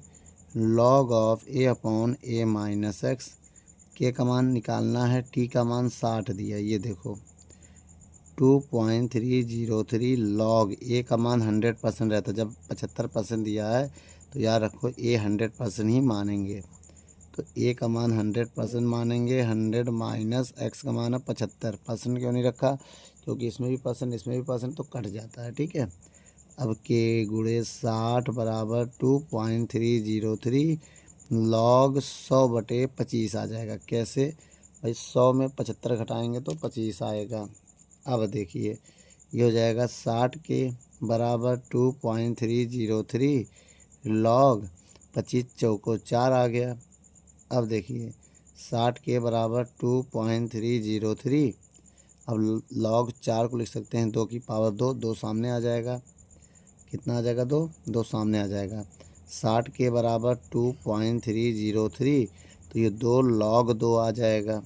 log of A upon A minus x. के का मान निकालना है, टी का मान 60 दिया, ये देखो 2.303 लॉग ए का मान 100% रहता है। जब 75% दिया है तो याद रखो ए 100% ही मानेंगे, तो ए का मान 100% मानेंगे। 100 माइनस एक्स का मान है 75%। क्यों नहीं रखा, क्योंकि इसमें भी परसेंट इसमें भी परसेंट तो कट जाता है। ठीक है, अब के गुणे 60 बराबर 2.303 लॉग 100 बटे 25 आ जाएगा। कैसे भाई, 100 में 75 घटाएंगे तो 25 आएगा। अब देखिए ये हो जाएगा 60 के बराबर 2.303 लॉग 25 चौको 4 आ गया। अब देखिए 60 के बराबर 2.303, अब लॉग 4 को लिख सकते हैं 2 की पावर 2, 2 सामने आ जाएगा, कितना आ जाएगा 2, 2 सामने आ जाएगा। 60 के बराबर 2.303, तो ये 2 लॉग 2 आ जाएगा।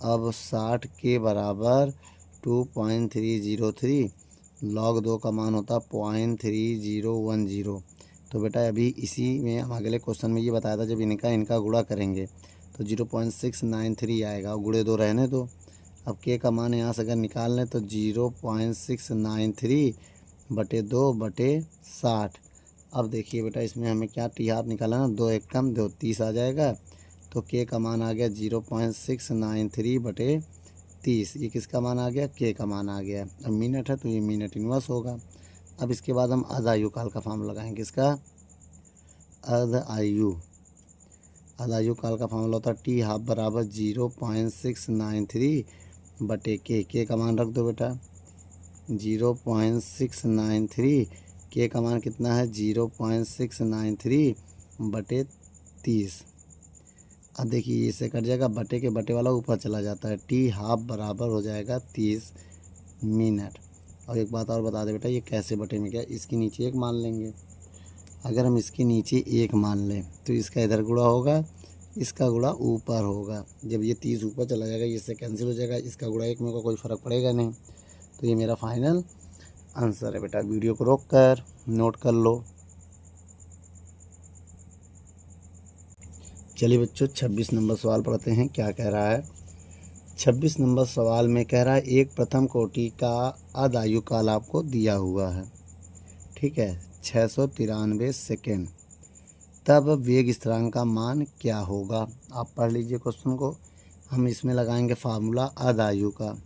अब 60 के बराबर 2.303 लॉग 2 का मान होता 0.3010। तो बेटा अभी इसी में हम अगले क्वेश्चन में ये बताया था, जब इनका गुणा करेंगे तो 0.693 आएगा, और गुणे 2 रहने दो। अब के का मान यहाँ से अगर निकाल लें तो 0.693 बटे 2 बटे 60। अब देखिए बेटा इसमें हमें क्या टी हाफ निकाला ना, 2 एक कम 2 30 आ जाएगा। तो के का मान आ गया 0.693 बटे 30। ये किसका मान आ गया, के का मान आ गया। अब मिनट है तो ये मिनट इनवर्स होगा। अब इसके बाद हम अर्ध आयु काल का फॉर्मूला लगाएंगे। इसका अर्ध आयु काल का फॉर्मूला होता है टी हाफ बराबर 0.693 बटे के का मान रख दो बेटा 0.693, के का मान कितना है 0.693 बटे 30। अब देखिए इससे कट जाएगा, बटे के बटे वाला ऊपर चला जाता है, टी हाफ बराबर हो जाएगा 30 मिनट। और एक बात और बता दे बेटा, ये कैसे बटे में क्या, इसके नीचे 1 मान लेंगे। अगर हम इसके नीचे 1 मान लें तो इसका इधर गुणा होगा, इसका गुणा ऊपर होगा। जब ये 30 ऊपर चला जाएगा इससे कैंसिल हो जाएगा, इसका गुणा 1 में कोई फ़र्क पड़ेगा नहीं। तो ये मेरा फाइनल आंसर है बेटा। वीडियो को रोक कर नोट कर लो। चलिए बच्चों 26 नंबर सवाल पढ़ते हैं, क्या कह रहा है। 26 नंबर सवाल में कह रहा है एक प्रथम कोटि का अर्ध आयु काल आपको दिया हुआ है, ठीक है, 693 सेकेंड। तब वेग स्थिरांक का मान क्या होगा। आप पढ़ लीजिए क्वेश्चन को। हम इसमें लगाएंगे फार्मूला अर्ध आयु का।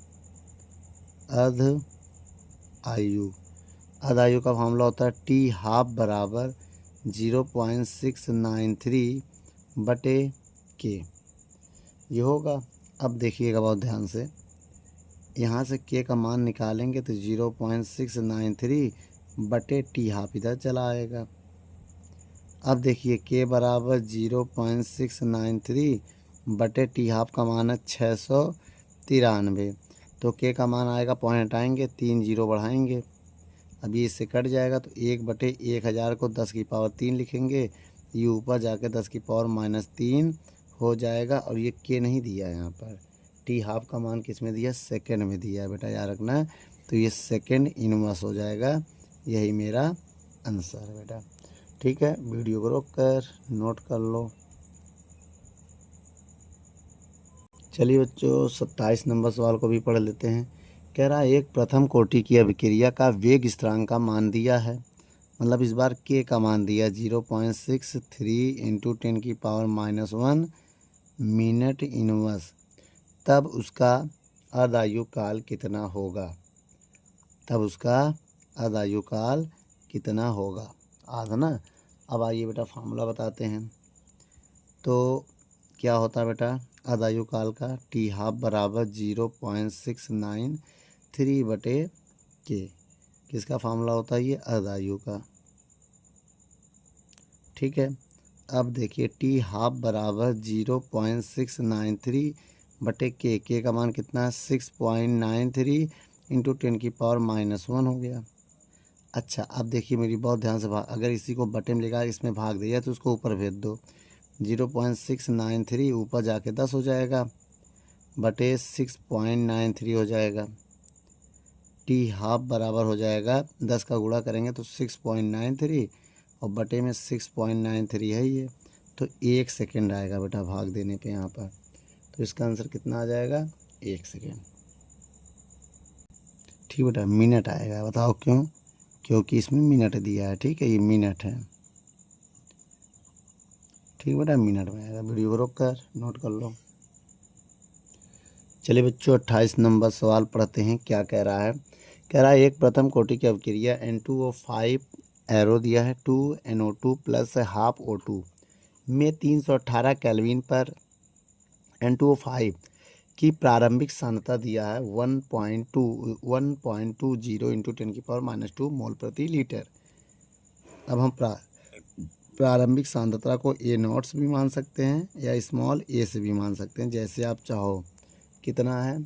अर्ध आयु का फार्मूला होता है टी हाफ बराबर 0.693 बटे के, ये होगा। अब देखिएगा बहुत ध्यान से, यहाँ से के का मान निकालेंगे तो 0.693 बटे टी हाफ इधर चला आएगा। अब देखिए के बराबर 0.693 बटे टी हाफ का मान है 693, तो के का मान आएगा, पॉइंट हटाएंगे 3 जीरो बढ़ाएंगे। अब ये इससे कट जाएगा तो 1/1000 को 10 की पावर 3 लिखेंगे, ये ऊपर जाके 10 की पावर -3 हो जाएगा। और ये के नहीं दिया है यहाँ पर, टी हाफ का मान किस में दिया, सेकंड में दिया है बेटा, याद रखना। तो ये सेकंड इनवर्स हो जाएगा, यही मेरा आंसर है बेटा। ठीक है, वीडियो को रोक कर नोट कर लो। चलिए बच्चों 27 नंबर सवाल को भी पढ़ लेते हैं। कह रहा है एक प्रथम कोटि की अभिक्रिया का वेग स्थिरांक का मान दिया है, मतलब इस बार के का मान दिया 0.63 × 10⁻⁻1 मिनट इनवर्स। तब उसका अर्ध आयु काल कितना होगा। आधा ना। अब आइए बेटा फार्मूला बताते हैं। तो क्या होता है बेटा अर्ध आयु काल का, टी हाफ बराबर 0.693 बटे के, किसका फार्मूला होता है ये, अर्ध आयु का। ठीक है, अब देखिए टी हाफ बराबर 0.693 बटे के का मान कितना है 6.93 × 10⁻⁻1 हो गया। अच्छा अब देखिए मेरी बहुत ध्यान से अगर इसी को बटे में लेगा इसमें भाग दिया तो उसको ऊपर भेज दो, 0.693 ऊपर जाके 10 हो जाएगा बटे 6.93 हो जाएगा। टी हाफ बराबर हो जाएगा 10 का गुणा करेंगे तो 6.93 और बटे में 6.93 है ये, तो 1 सेकेंड आएगा बेटा भाग देने पे यहाँ पर। तो इसका आंसर कितना आ जाएगा, 1 सेकेंड। ठीक बेटा, मिनट आएगा, बताओ क्यों, क्योंकि इसमें मिनट दिया है। ठीक है, ये मिनट है। ठीक बेटा, मिनट में आएगा। वीडियो को रोक कर नोट कर लो। चलिए बच्चों 28 नंबर सवाल पढ़ते हैं, क्या कह रहा है। कह रहा है एक प्रथम कोटि की अभिक्रिया N2O5 एरो दिया है 2NO2 + ½ O2 में 318 केल्विन पर N2O5 की प्रारंभिक सांद्रता दिया है 1.20 इंटू 10⁻² मोल प्रति लीटर। अब हम प्रारंभिक सांद्रता को ए नॉट्स भी मान सकते हैं या स्मॉल ए से भी मान सकते हैं, जैसे आप चाहो। कितना है,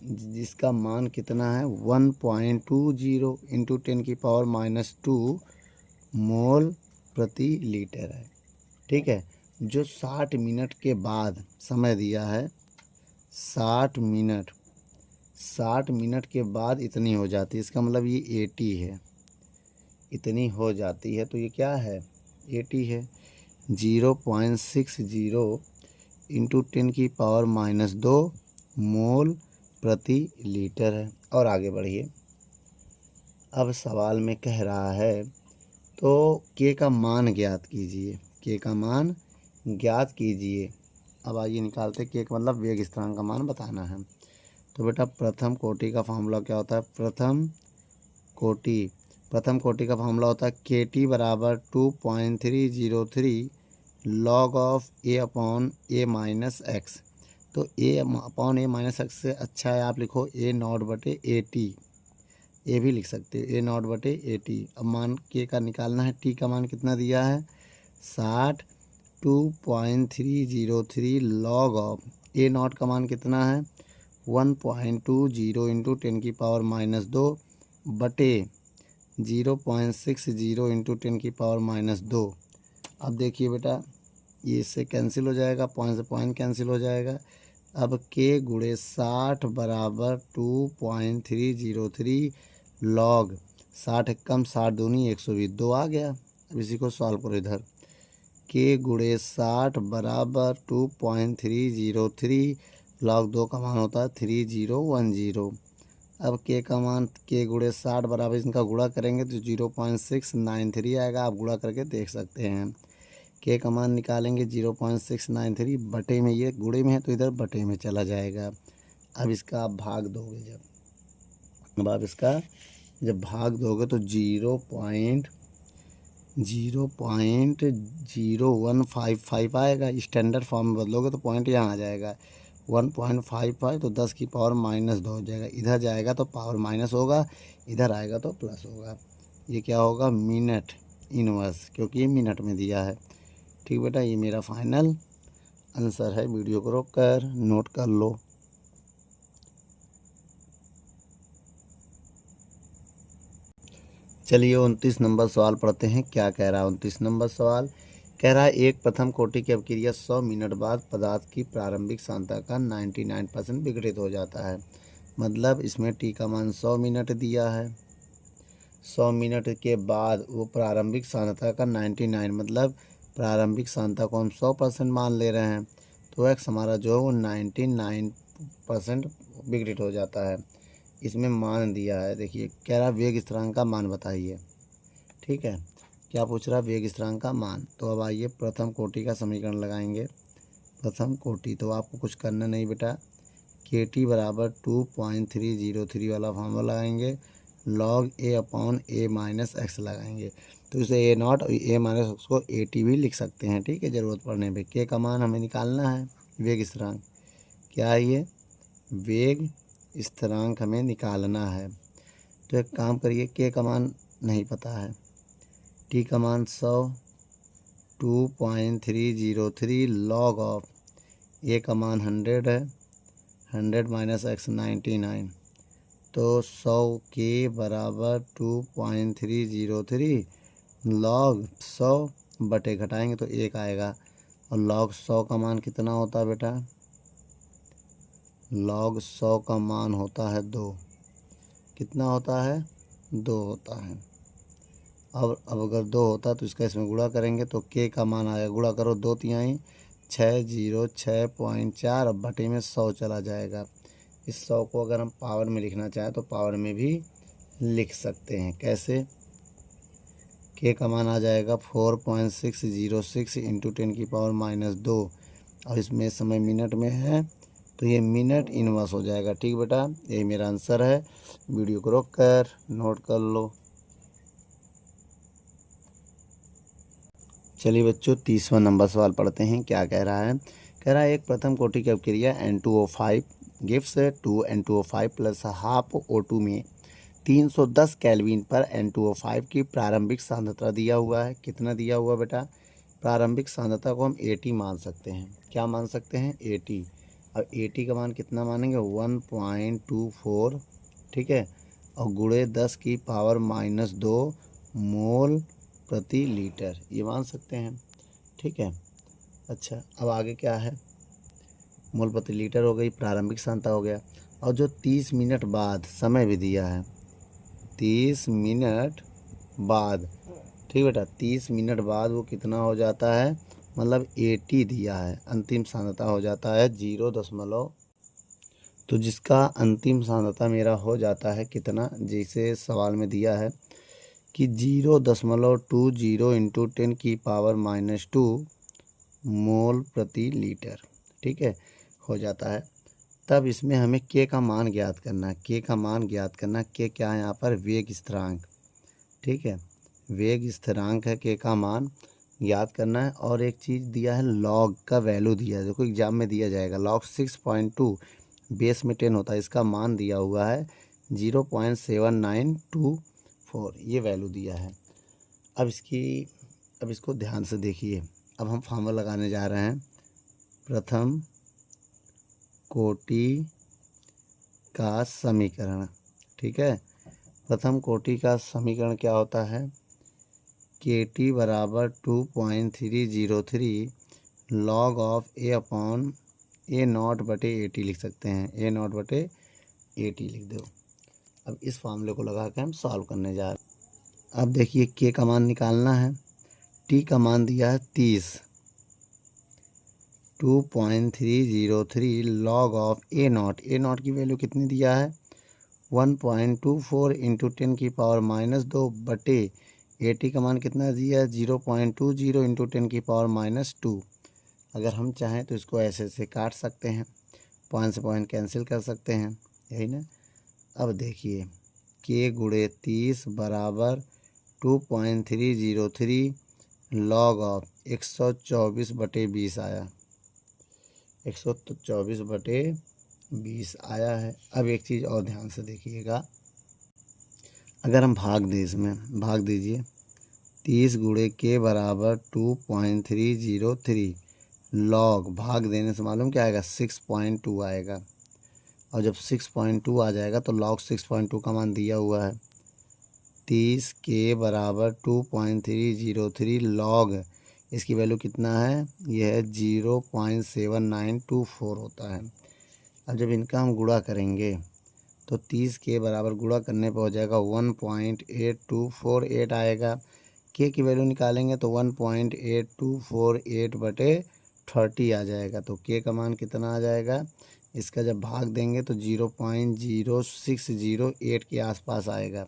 जिसका मान कितना है 1.20 इंटू 10⁻² मोल प्रति लीटर है। ठीक है, जो 60 मिनट के बाद समय दिया है, 60 मिनट के बाद इतनी हो जाती है, इसका मतलब ये 80 है, इतनी हो जाती है, तो ये क्या है 80 है। 0.60 इंटू 10⁻² मोल प्रति लीटर है। और आगे बढ़िए, अब सवाल में कह रहा है तो के का मान ज्ञात कीजिए, के का मान ज्ञात कीजिए। अब आइए निकालते, के का मतलब वेग स्थिरांक का मान बताना है। तो बेटा प्रथम कोटि का फॉर्मूला क्या होता है, प्रथम कोटि का फॉर्मूला होता है KT बराबर 2.303 log of A upon A minus x. तो A upon A minus x से अच्छा है आप लिखो A नॉट बटे AT, ये भी लिख सकते हो A नॉट बटे AT। अब मान के का निकालना है, T का मान कितना दिया है 60, 2.303 log ऑफ A नॉट का मान कितना है 1.20 इंटू 10⁻² बटे 0.60 इंटू 10⁻²। अब देखिए बेटा ये इससे कैंसिल हो जाएगा, पॉइंट से पॉइंट कैंसिल हो जाएगा। अब के गुणे 60 बराबर 2.303 लॉग 60 कम 60 दूनी 120, 2 आ गया। अब इसी को सॉल्व करो इधर, के गुणे 60 बराबर 2.303 लॉग 2 का मान होता है 3010। अब के का मान के गुणे 60 बराबर इनका गुणा करेंगे तो 0.693 आएगा, आप गुणा करके देख सकते हैं। के का मान निकालेंगे 0.693 बटे में, ये गुणे में है तो इधर बटे में चला जाएगा। अब इसका आप भाग दोगे, जब आप इसका जब भाग दोगे तो 0.0155 आएगा। स्टैंडर्ड फॉर्म में बदलोगे तो पॉइंट यहाँ आ जाएगा 1.55, तो 10 की पावर -2 हो जाएगा। इधर जाएगा तो पावर माइनस होगा, इधर आएगा तो प्लस होगा। ये क्या होगा मिनट इनवर्स, क्योंकि ये मिनट में दिया है। ठीक बेटा, ये मेरा फाइनल आंसर है। वीडियो को रोक कर नोट कर लो। चलिए 29 नंबर सवाल पढ़ते हैं, क्या कह रहा है 29 नंबर सवाल। कह रहा है एक प्रथम कोटि की अभिक्रिया 100 मिनट बाद पदार्थ की प्रारंभिक सांद्रता का 99% विघटित हो जाता है। मतलब इसमें टी का मान 100 मिनट दिया है, 100 मिनट के बाद वो प्रारंभिक सांद्रता का 99, मतलब प्रारंभिक सांद्रता को हम 100% मान ले रहे हैं, तो एक्स हमारा जो है वो 99% विघटित हो जाता है। इसमें मान दिया है, देखिए कह रहा वेग स्थिरांक का मान बताइए। ठीक है, क्या पूछ रहा है वेग स्थिरांक का मान। तो अब आइए प्रथम कोटि का समीकरण लगाएंगे। प्रथम कोटि तो आपको कुछ करना नहीं बेटा, KT बराबर 2.303 वाला फॉर्मूला लगाएंगे, log A upon A minus x लगाएंगे। तो इसे A नॉट और A माइनस एक्स को AT भी लिख सकते हैं। ठीक है, ज़रूरत पड़ने पे। के का मान हमें निकालना है, वेग स्थिरांक क्या है, ये वेग स्थिरांक हमें निकालना है। तो एक काम करिए, के का मान नहीं पता है, टी का मान 100, 2.303 log ऑफ ए का मान 100 है, 100 माइनस एक्स 99, तो 100 के बराबर 2.303 log 100 बटे घटाएंगे तो 1 आएगा। और log 100 का मान कितना होता है बेटा, log 100 का मान होता है 2। कितना होता है 2 होता है। अब अगर 2 होता तो इसका इसमें गुणा करेंगे तो के का मान आएगा, गुणा करो 2 तिहाई 606.4, अब बटे में 100 चला जाएगा। इस 100 को अगर हम पावर में लिखना चाहें तो पावर में भी लिख सकते हैं। कैसे, के का मान आ जाएगा 4.606 इंटू 10⁻², और इसमें समय मिनट में है तो ये मिनट इनवर्स हो जाएगा। ठीक बेटा, यही मेरा आंसर है। वीडियो को रोक कर नोट कर लो। चलिए बच्चों 30वां नंबर सवाल पढ़ते हैं, क्या कह रहा है। कह रहा है एक प्रथम कोटि की अभिक्रिया N2O5 gives 2N2O5 plus half O2 में 310 केल्विन पर N2O5 की प्रारंभिक सांद्रता दिया हुआ है। कितना दिया हुआ बेटा? प्रारंभिक सांद्रता को हम 80 मान सकते हैं। क्या मान सकते हैं? 80। अब 80 का मान कितना मानेंगे? 1.24, ठीक है, और गुणे 10 की पावर -2 मोल प्रति लीटर, ये मान सकते हैं, ठीक है। अच्छा, अब आगे क्या है? मोल प्रति लीटर हो गई, प्रारंभिक सांद्रता हो गया, और जो 30 मिनट बाद समय भी दिया है, 30 मिनट बाद, ठीक बेटा, 30 मिनट बाद वो कितना हो जाता है? मतलब 80 दिया है, अंतिम सांद्रता हो जाता है 0, तो जिसका अंतिम सांद्रता मेरा हो जाता है कितना, जैसे सवाल में दिया है कि 0.20 इंटू 10 की पावर -2 मोल प्रति लीटर, ठीक है, हो जाता है। तब इसमें हमें के का मान ज्ञात करना है। के का मान ज्ञात करना, के क्या है यहाँ पर? वेग स्थिरांक, ठीक है, वेग स्थिरांक है, के का मान ज्ञात करना है। और एक चीज़ दिया है, लॉग का वैल्यू दिया है, देखो एग्जाम में दिया जाएगा, लॉग 6.2 बेस में 10 होता है, इसका मान दिया हुआ है 0.7924, ये वैल्यू दिया है। अब इसको ध्यान से देखिए। अब हम फार्मूला लगाने जा रहे हैं। प्रथम कोटि का समीकरण, ठीक है, प्रथम कोटि का समीकरण क्या होता है? KT बराबर 2.303 लॉग ऑफ A/A0/80 लिख सकते हैं, A0/80 लिख दो। अब इस फार्मूले को लगा के हम सॉल्व करने जा रहे हैं। अब देखिए के का मान निकालना है। टी का मान दिया है 30, 2.303 लॉग ऑफ A0 की वैल्यू कितनी दिया है? 1.24 इंटू 10 की पावर -2 बटे 80 का मान कितना दिया है? 0.20 इंटू 10 की पावर -2। अगर हम चाहें तो इसको ऐसे काट सकते हैं, पॉइंट से पॉइंट कैंसिल कर सकते हैं, यही ना। अब देखिए के गुणे 30 बराबर 2.303 लॉग ऑफ 124/20 आया, 124/20 आया है। अब एक चीज़ और ध्यान से देखिएगा, अगर हम भाग दें, इसमें भाग दीजिए, 30 गुणे के बराबर 2.303 लॉग, भाग देने से मालूम क्या आएगा? 6.2 आएगा, और जब 6.2 आ जाएगा तो लॉग 6.2 का मान दिया हुआ है, 30 के बराबर 2.303 लॉग, इसकी वैल्यू कितना है? यह है 0.7924 होता है। अब जब इनका हम गुणा करेंगे तो 30 के बराबर गुणा करने पर हो जाएगा 1.8248 आएगा। के की वैल्यू निकालेंगे तो 1.8248/30 आ जाएगा, तो के का मान कितना आ जाएगा? इसका जब भाग देंगे तो 0.0608 के आसपास आएगा।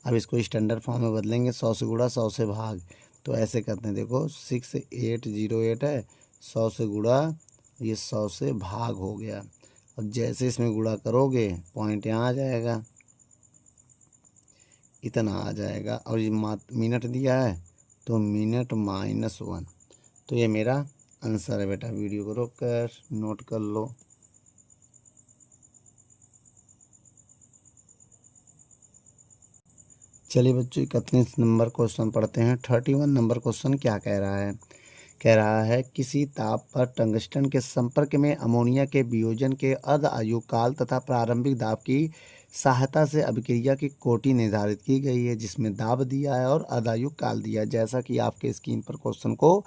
अब इसको स्टैंडर्ड फॉर्म में बदलेंगे, 100 से गुणा 100 से भाग, तो ऐसे करते हैं, देखो 6808 है, 100 से गुणा, ये 100 से भाग हो गया। अब जैसे इसमें गुणा करोगे पॉइंट यहाँ आ जाएगा, इतना आ जाएगा, और ये मिनट दिया है तो मिनट -1, तो ये मेरा आंसर है बेटा। वीडियो को रोक कर नोट कर लो। चलिए बच्चों 31 नंबर क्वेश्चन पढ़ते हैं। 31 नंबर क्वेश्चन क्या कह रहा है? कह रहा है किसी ताप पर टंगस्टन के संपर्क में अमोनिया के वियोजन के अर्ध आयु काल तथा प्रारंभिक दाब की सहायता से अभिक्रिया की कोटि निर्धारित की गई है, जिसमें दाब दिया है और अर्ध आयु काल दिया है, जैसा कि आपके स्क्रीन पर क्वेश्चन को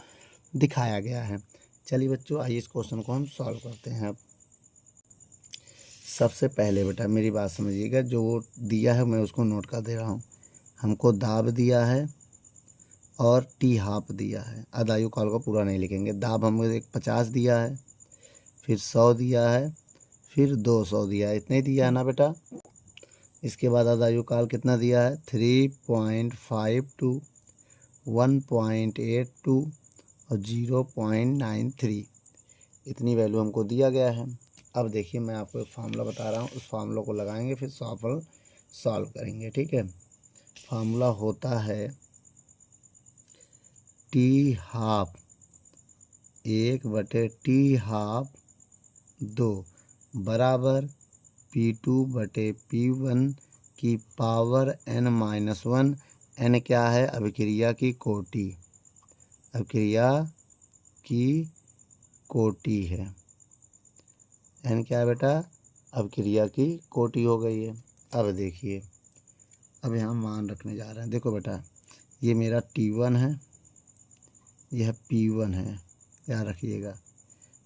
दिखाया गया है। चलिए बच्चों आइए इस क्वेश्चन को हम सॉल्व करते हैं। सबसे पहले बेटा मेरी बात समझिएगा, जो दिया है मैं उसको नोट कर दे रहा हूँ। हमको दाब दिया है और टी हाफ दिया है, अर्ध आयु काल को पूरा नहीं लिखेंगे। दाब हमको 50 दिया है, फिर 100 दिया है, फिर 200 दिया है, इतने ही दिया है ना बेटा। इसके बाद अर्ध आयु काल कितना दिया है? 3.52, 1.82 और 0.93, इतनी वैल्यू हमको दिया गया है। अब देखिए मैं आपको एक फार्मूला बता रहा हूँ, उस फार्मूला को लगाएंगे फिर सॉल्व करेंगे, ठीक है। फार्मूला होता है टी हाफ 1/t½ 2 बराबर P2/P1 की पावर n-1। n क्या है? अभिक्रिया की कोटि, अभिक्रिया की कोटि है। n क्या है बेटा? अभिक्रिया की कोटि हो गई है। अब देखिए, अब यहाँ मान रखने जा रहे हैं। देखो बेटा, ये मेरा T1 है, यह P1 है, याद रखिएगा।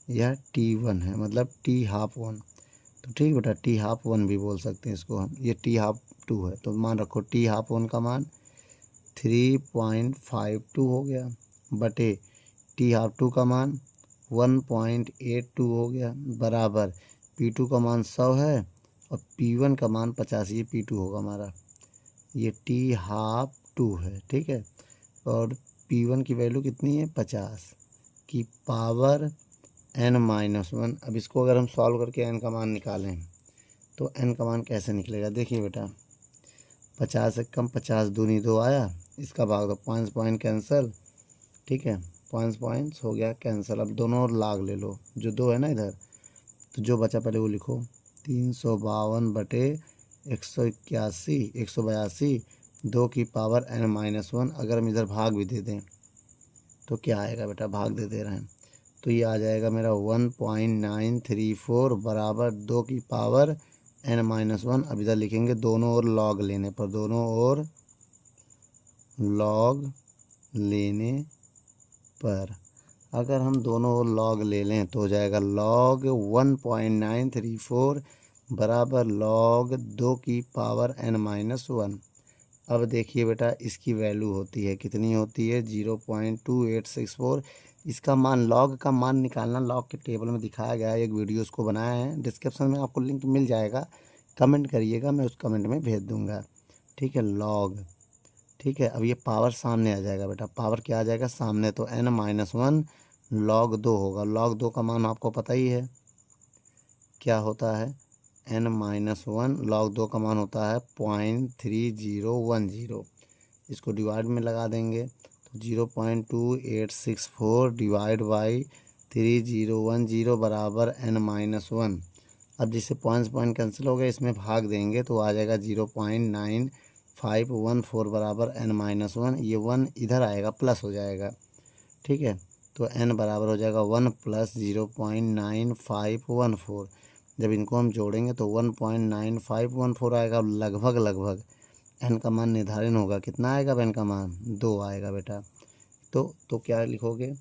यह T1 है, मतलब T ½1। तो ठीक बेटा, T½ भी बोल सकते हैं इसको हम। ये T²2 है, तो मान रखो T½ का मान 3.52 हो गया, बटे T½ का मान 1.82 हो गया, बराबर P2 का मान 100 है और P1 का मान 50। ये P2 होगा हमारा, ये T½ है, ठीक है। और P1 की वैल्यू कितनी है? 50 की पावर n-1। अब इसको अगर हम सॉल्व करके n का मान निकालें तो n का मान कैसे निकलेगा? देखिए बेटा, 50 से कम 50 दूनी 2 आया, इसका भाग दो, 5 पॉइंट कैंसिल, ठीक है, 5 पॉइंट्स हो गया कैंसिल। अब दोनों और लाग ले लो, जो 2 है ना इधर, तो जो बचा पहले वो लिखो। 352/182, 2 की पावर n-1। अगर हम इधर भाग भी दे दें तो क्या आएगा बेटा? भाग दे रहे हैं तो ये आ जाएगा मेरा 1.934 बराबर 2 की पावर n-1। अब इधर लिखेंगे दोनों ओर लॉग लेने पर, दोनों ओर लॉग लेने पर अगर हम दोनों ओर लॉग ले लें तो हो जाएगा लॉग 1.934 बराबर लॉग 2 की पावर n-1। अब देखिए बेटा, इसकी वैल्यू होती है, कितनी होती है? 0.2864। इसका मान, लॉग का मान निकालना लॉग के टेबल में दिखाया गया है, एक वीडियो उसको बनाया है, डिस्क्रिप्शन में आपको लिंक मिल जाएगा, कमेंट करिएगा, मैं उस कमेंट में भेज दूंगा, ठीक है। लॉग, ठीक है। अब ये पावर सामने आ जाएगा बेटा, पावर क्या आ जाएगा सामने? तो n-1 log 2 होगा। log 2 का मान आपको पता ही है क्या होता है? n-1 log 2 का मान होता है 0.3010। इसको डिवाइड में लगा देंगे तो 0.2864 डिवाइड बाई 3010 बराबर n-1। अब जिससे पॉइंट कैंसिल हो गए, इसमें भाग देंगे तो आ जाएगा 0.9514 बराबर n-1। ये 1 इधर आएगा, प्लस हो जाएगा, ठीक है। तो n बराबर हो जाएगा 1 + 0.9514। जब इनको हम जोड़ेंगे तो 1.9514 आएगा। लगभग n का मान निर्धारण होगा, कितना आएगा? n का मान 2 आएगा बेटा। तो क्या लिखोगे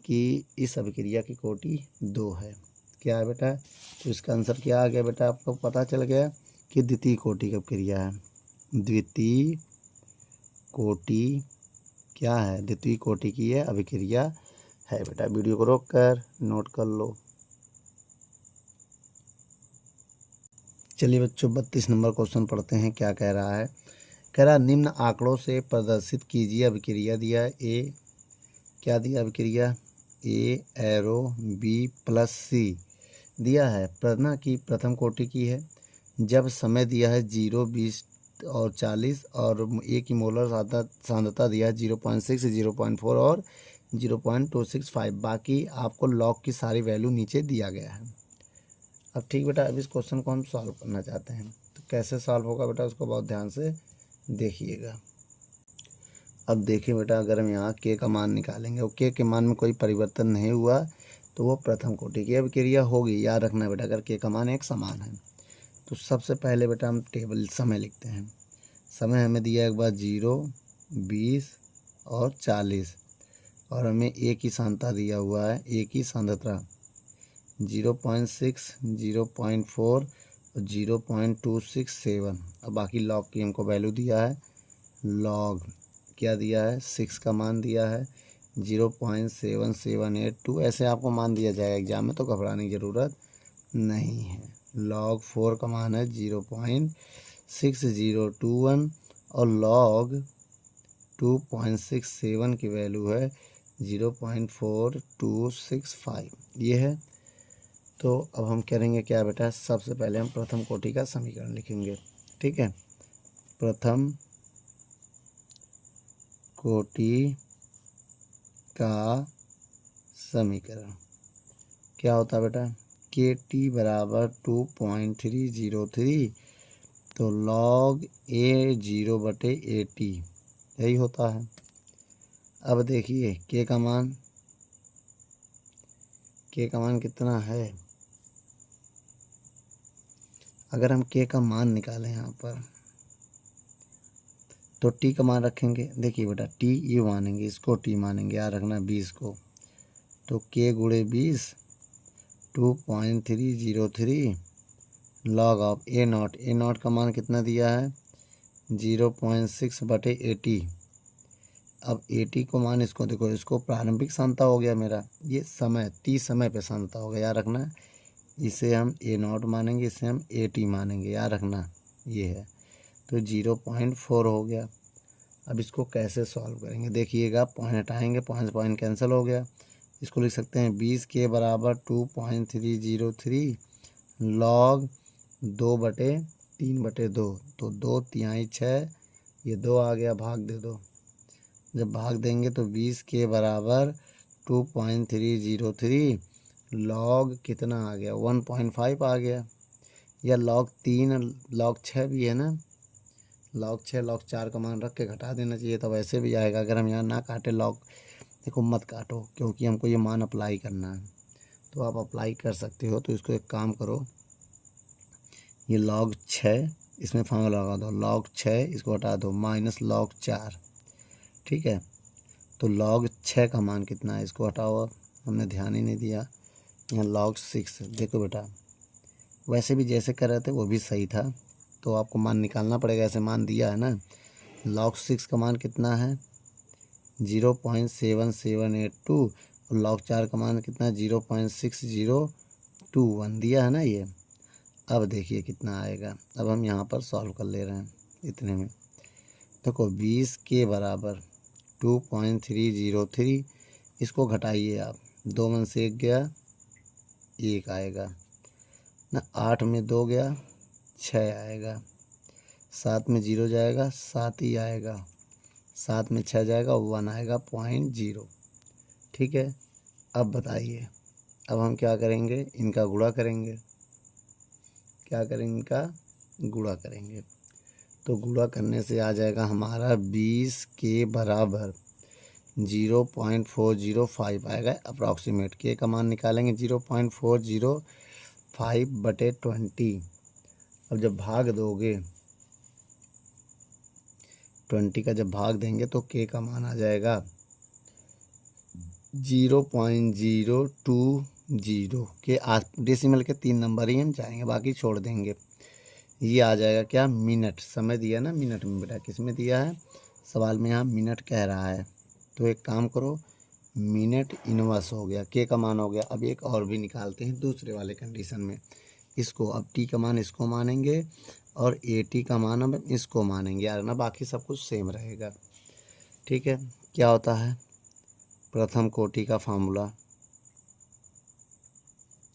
कि इस अभिक्रिया की कोटि 2 है। क्या है बेटा? तो इसका आंसर क्या आ गया बेटा? आपको पता चल गया कि द्वितीय कोटि की अभिक्रिया है। द्वितीय कोटि क्या है? द्वितीय कोटि की यह अभिक्रिया है बेटा। वीडियो को रोक कर नोट कर लो। चलिए बच्चों, 32 नंबर क्वेश्चन पढ़ते हैं, क्या कह रहा है। कह रहा निम्न आंकड़ों से प्रदर्शित कीजिए अभिक्रिया दिया। ए क्या दिया? अभिक्रिया ए एरो B+C दिया है, प्रेरणा की प्रथम कोटि की है। जब समय दिया है 0, 20 और 40 और ए की मोलर सांद्रता दिया है 0.6, 0.4 और 0.265। बाकी आपको लॉग की सारी वैल्यू नीचे दिया गया है। अब ठीक बेटा, अब इस क्वेश्चन को हम सॉल्व करना चाहते हैं, तो कैसे सॉल्व होगा बेटा? उसको बहुत ध्यान से देखिएगा। अब देखिए बेटा, अगर हम यहाँ के का मान निकालेंगे और के मान में कोई परिवर्तन नहीं हुआ तो वो प्रथम कोटि की अभिक्रिया होगी। याद रखना बेटा, अगर के का मान एक समान है तो सबसे पहले बेटा हम टेबल समय लिखते हैं। समय हमें दिया एक बार 0, 20 और 40 और हमें ए की सांद्रता दिया हुआ है, ए की सांद्रता 0.6, 0.4 और 0.267 और बाकी लॉग की हमको वैल्यू दिया है। लॉग क्या दिया है? 6 का मान दिया है, 0.7782। ऐसे आपको मान दिया जाएगा एग्जाम में, तो घबराने की ज़रूरत नहीं है। लॉग 4 का मान है 0.6021 और लॉग 2.67 की वैल्यू है 0.4265, ये है। तो अब हम करेंगे क्या बेटा? सबसे पहले हम प्रथम कोटि का समीकरण लिखेंगे, ठीक है। प्रथम कोटि का समीकरण क्या होता है बेटा, के टी बराबर 2.303, तो लॉग ए 0/80 यही होता है। अब देखिए के का मान कितना है। अगर हम के का मान निकालें यहाँ पर तो टी का मान रखेंगे। देखिए बेटा टी ये मानेंगे, इसको टी मानेंगे, याद रखना 20 को, तो के गुणे 20 2.303 लॉग ऑफ ए नॉट का मान कितना दिया है 0.6/80। अब 80 को मान इसको देखो, इसको प्रारंभिक सांद्रता हो गया मेरा, ये समय टी समय पे सांद्रता हो गया, याद रखना। इसे हम ए नॉट मानेंगे, इसे हम ए टी मानेंगे, याद रखना ये है। तो 0.4 हो गया। अब इसको कैसे सॉल्व करेंगे, देखिएगा पॉइंट हटाएंगे, पॉइंट कैंसिल हो गया। इसको लिख सकते हैं 20 के बराबर 2.303 लॉग 2/3/2, तो 2/3 6, ये 2 आ गया, भाग दे दो। जब भाग देंगे तो 20 के बराबर 2.303 लॉग कितना आ गया 1.5 आ गया, या लॉग 3 लॉग 6 भी है ना, लॉग 6 लॉग 4 का मान रख के घटा देना चाहिए, तब ऐसे भी आएगा। अगर हम यहाँ ना काटे लॉग, देखो मत काटो क्योंकि हमको ये मान अप्लाई करना है, तो आप अप्लाई कर सकते हो। तो इसको एक काम करो, ये log 6 इसमें फार्मूला लगा दो, log 6 इसको हटा दो माइनस log 4, ठीक है। तो log 6 का मान कितना है, इसको हटाओ, अब हमने ध्यान ही नहीं दिया। यहाँ log 6 देखो बेटा, वैसे भी जैसे कर रहे थे वो भी सही था, तो आपको मान निकालना पड़ेगा, ऐसे मान दिया है ना। log 6 का मान कितना है 0.7782 और log 4 का मान कितना 0.6021 दिया है ना ये। अब देखिए कितना आएगा, अब हम यहाँ पर सॉल्व कर ले रहे हैं इतने में। देखो 20 के बराबर 2.303, इसको घटाइए आप, 2 में से 1 गया 1 आएगा ना, 8 में 2 गया 6 आएगा, 7 में 0 जाएगा 7 ही आएगा, 7 में 6 जाएगा 1 आएगा 0.0, ठीक है। अब बताइए, अब हम क्या करेंगे, इनका गुणा करेंगे, क्या करेंगे, इनका गुणा करेंगे। तो गुणा करने से आ जाएगा हमारा 20 के बराबर 0.405 आएगा अप्रॉक्सीमेट। के का मान निकालेंगे 0.405/20। अब जब भाग दोगे 20 का जब भाग देंगे तो के का मान आ जाएगा 0.020 के डेसिमल के 3 नंबर ही हम जाएंगे, बाकी छोड़ देंगे। ये आ जाएगा क्या, मिनट, समय दिया ना मिनट में बेटा, किस में दिया है सवाल में, यहाँ मिनट कह रहा है। तो एक काम करो, मिनट इनवर्स हो गया, के का मान हो गया। अब एक और भी निकालते हैं दूसरे वाले कंडीशन में, इसको अब टी का मान इसको मानेंगे और ए टी का मान अब इसको मानेंगे, यार ना बाकी सब कुछ सेम रहेगा, ठीक है। क्या होता है प्रथम कोटि का फार्मूला,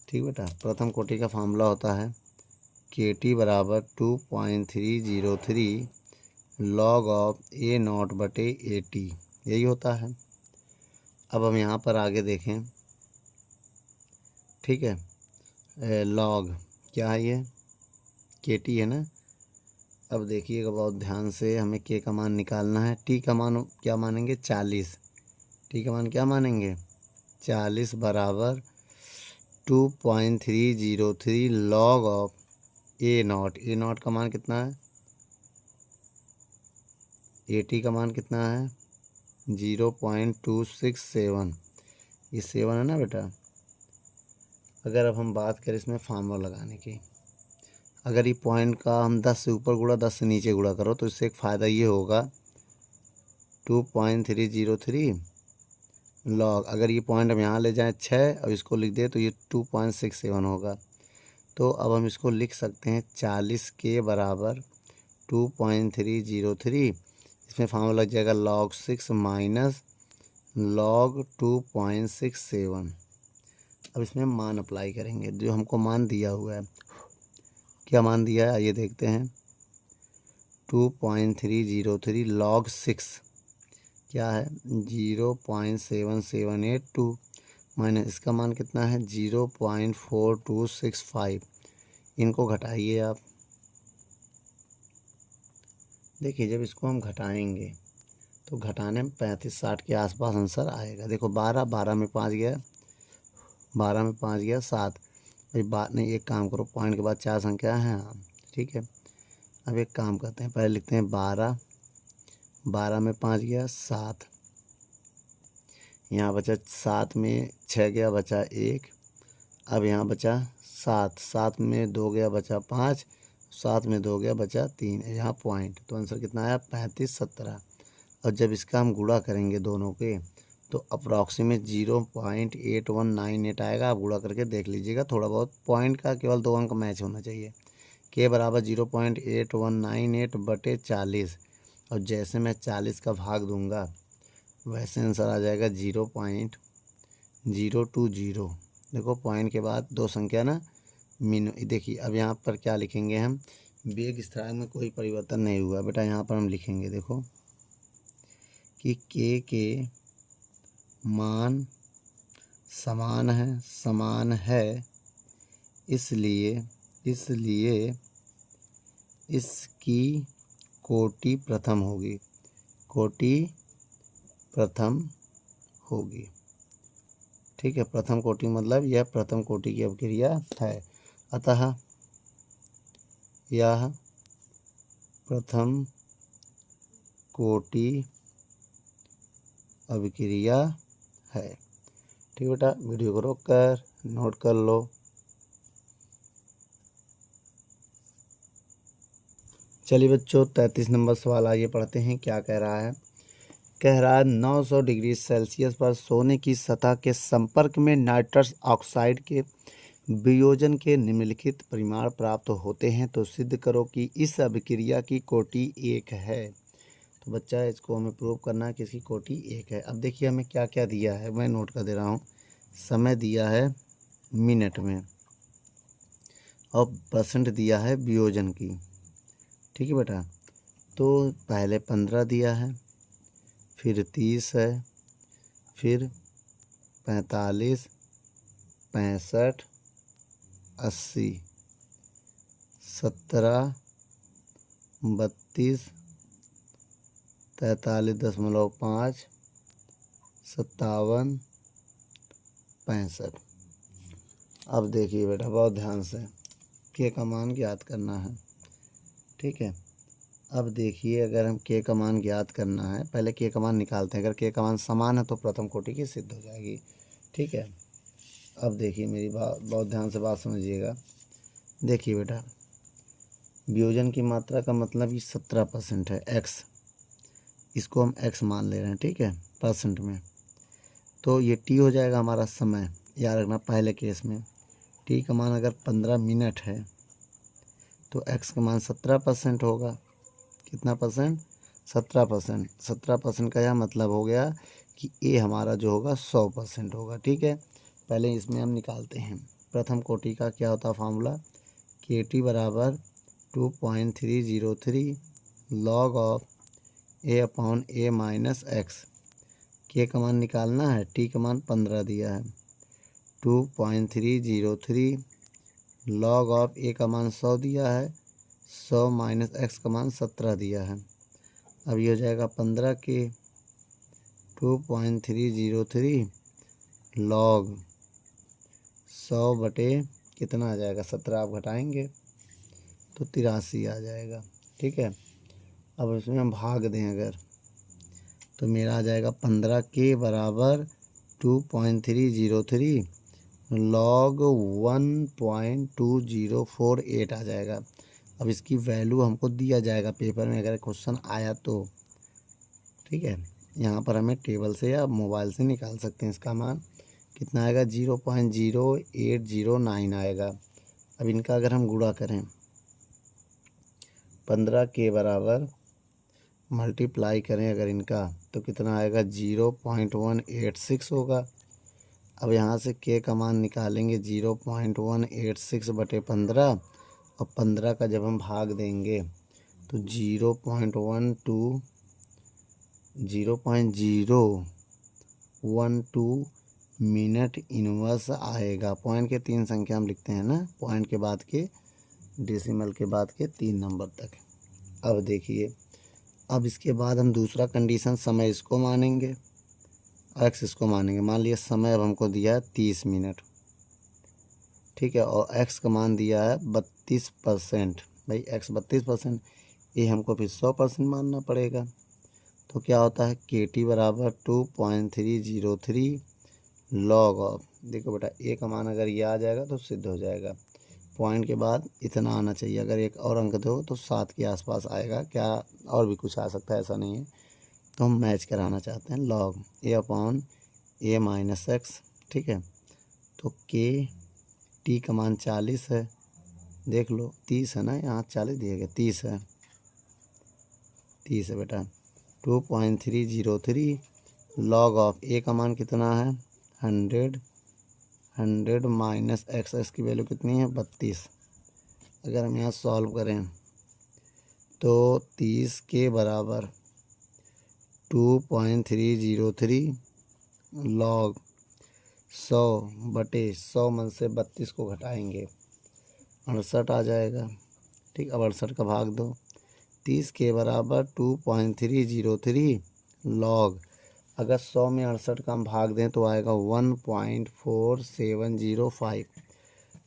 ठीक बेटा, प्रथम कोटि का फार्मूला होता है के टी बराबर 2.303 लॉग ऑफ ए नॉट/80, यही होता है। अब हम यहाँ पर आगे देखें, ठीक है, लॉग क्या है ये के टी है ना। अब देखिएगा बहुत ध्यान से, हमें के का मान निकालना है। टी का मान क्या मानेंगे 40, टी का मान क्या मानेंगे 40 बराबर 2.303 लॉग ऑफ ए नॉट का मान कितना है, ए टी का मान कितना है 0.267, ये 7 है ना बेटा। अगर अब हम बात करें इसमें फार्मूला लगाने की, अगर ये पॉइंट का हम 10 से ऊपर गुणा 10 से नीचे गुणा करो तो इससे एक फ़ायदा ये होगा 2.303 लॉग, अगर ये पॉइंट हम यहाँ ले जाएं 6 और इसको लिख दें तो ये 2.67 होगा। तो अब हम इसको लिख सकते हैं 40 के बराबर 2.303, इसमें फार्मूला लग जाएगा log 6 माइनस log 2.67। अब इसमें मान अप्लाई करेंगे, जो हमको मान दिया हुआ है, क्या मान दिया है आइए देखते हैं 2.303 log 6 क्या है 0.7782, माइनस इसका मान कितना है 0.4265। इनको घटाइए आप। देखिए जब इसको हम घटाएंगे तो घटाने में 35-60 के आसपास आंसर आएगा। देखो 12 में 5 गया, 12 में 5 गया 7। भाई बात नहीं, एक काम करो, पॉइंट के बाद 4 संख्या है। हाँ ठीक है, अब एक काम करते हैं, पहले लिखते हैं 12, 12 में 5 गया 7, यहाँ बचा 7 में 6 गया बचा 1, अब यहाँ बचा 7, 7 में 2 गया बचा 5, 7 में 2 गया बचा 3, यहाँ पॉइंट। तो आंसर कितना आया 35-17। और जब इसका हम गुणा करेंगे दोनों के तो अप्रॉक्सीमेट 0.8198 आएगा। आप गुणा करके देख लीजिएगा, थोड़ा बहुत पॉइंट का केवल 2 अंक मैच होना चाहिए। के बराबर 0.8198/40। और जैसे मैं 40 का भाग दूंगा वैसे आंसर आ जाएगा 0.020। देखो पॉइंट के बाद 2 संख्या ना देखिए अब यहाँ पर क्या लिखेंगे हम, वेग स्थिरांक में कोई परिवर्तन नहीं हुआ बेटा। यहाँ पर हम लिखेंगे देखो कि के मान समान है इसलिए इसकी कोटि प्रथम होगी। ठीक है, प्रथम कोटि मतलब यह प्रथम कोटि की अभिक्रिया है, अतः यह प्रथम कोटि अभिक्रिया है। ठीक बेटा, वीडियो को रोक कर नोट कर लो। चलिए बच्चों 33 नंबर सवाल आइए पढ़ते हैं। क्या कह रहा है, कह रहा है 900 डिग्री सेल्सियस पर सोने की सतह के संपर्क में नाइट्रस ऑक्साइड के वियोजन के निम्नलिखित परिमाण प्राप्त होते हैं, तो सिद्ध करो कि इस अभिक्रिया की कोटि 1 है। तो बच्चा इसको हमें प्रूव करना है कि इसकी कोटि 1 है। अब देखिए हमें क्या क्या दिया है, मैं नोट कर दे रहा हूँ। समय दिया है मिनट में और परसेंट दिया है वियोजन की। ठीक है बेटा, तो पहले 15 दिया है, फिर 30 है, फिर 45, 65, 80, 17, 32, 43.5, 57, 65। अब देखिए बेटा बहुत ध्यान से, के का मान ज्ञात करना है। ठीक है, अब देखिए अगर हम के का मान ज्ञात करना है, पहले के का मान निकालते हैं। अगर के का मान समान है तो प्रथम कोटि की सिद्ध हो जाएगी। ठीक है, अब देखिए मेरी बात बहुत ध्यान से बात समझिएगा। देखिए बेटा, वियोजन की मात्रा का मतलब ये 17% है, एक्स, इसको हम एक्स मान ले रहे हैं। ठीक है, परसेंट में, तो ये टी हो जाएगा हमारा समय। याद रखना पहले केस में टी का मान अगर 15 मिनट है तो एक्स का मान 17% होगा। कितना परसेंट, 17%। 17% का यह मतलब हो गया कि ए हमारा जो होगा 100% होगा। ठीक है, पहले इसमें हम निकालते हैं। प्रथम कोटि का क्या होता है फार्मूला, के टी बराबर 2.303 log of A upon A minus x. के का मान निकालना है, टी का मान 15 दिया है, 2.303 लॉग ऑफ ए का मान 100 दिया है, 100 माइनस एक्स का मान 17 दिया है। अब ये हो जाएगा 15 के 2.303 लॉग 100 बटे कितना आ जाएगा, 17 आप घटाएंगे तो 83 आ जाएगा। ठीक है, अब इसमें हम भाग दें अगर तो मेरा आ जाएगा 15 के बराबर 2.303 लॉग 1.2048 आ जाएगा। अब इसकी वैल्यू हमको दिया जाएगा पेपर में अगर क्वेश्चन आया तो। ठीक है, यहाँ पर हमें टेबल से या मोबाइल से निकाल सकते हैं। इसका मान कितना आएगा, 0.0809 आएगा। अब इनका अगर हम गुणा करें 15 के बराबर मल्टीप्लाई करें अगर इनका तो कितना आएगा, 0.186 होगा। अब यहाँ से के का मान निकालेंगे 0.186 बटे 15 और 15 का जब हम भाग देंगे तो 0.012 मिनट इनवर्स आएगा। पॉइंट के 3 संख्या हम लिखते हैं ना, पॉइंट के बाद के डेसिमल के बाद के 3 नंबर तक। अब देखिए, अब इसके बाद हम दूसरा कंडीशन समय इसको मानेंगे, एक्स इसको मानेंगे। मान लिया समय अब हमको दिया है 30 मिनट, ठीक है, और एक्स का मान दिया है 32%। भाई एक्स 32%, ये हमको फिर 100% मानना पड़ेगा। तो क्या होता है, के टी बराबर 2.303 लॉग ऑफ, देखो बेटा ए का मान अगर ये आ जाएगा तो सिद्ध हो जाएगा। पॉइंट के बाद इतना आना चाहिए, अगर एक और अंक दो तो 7 के आसपास आएगा, क्या और भी कुछ आ सकता है, ऐसा नहीं है। तो हम मैच कराना चाहते हैं लॉग ए अपॉन ए माइनस एक्स, ठीक है। तो के टी का मान 40 है, देख लो 30 है ना, यहाँ 40 दिए गए, 30 है, 30 है बेटा। 2.303 लॉग ऑफ ए का मान कितना है 100 माइनस एक्स, एक्स की वैल्यू कितनी है 32। अगर हम यहाँ सॉल्व करें तो 30 के बराबर 2.303 लॉग 100/100 में से 32 को घटाएंगे 68 आ जाएगा, ठीक। अब 68 का भाग दो, 30 के बराबर 2.303 लॉग, अगर 100 में 68 का हम भाग दें तो आएगा 1.4705।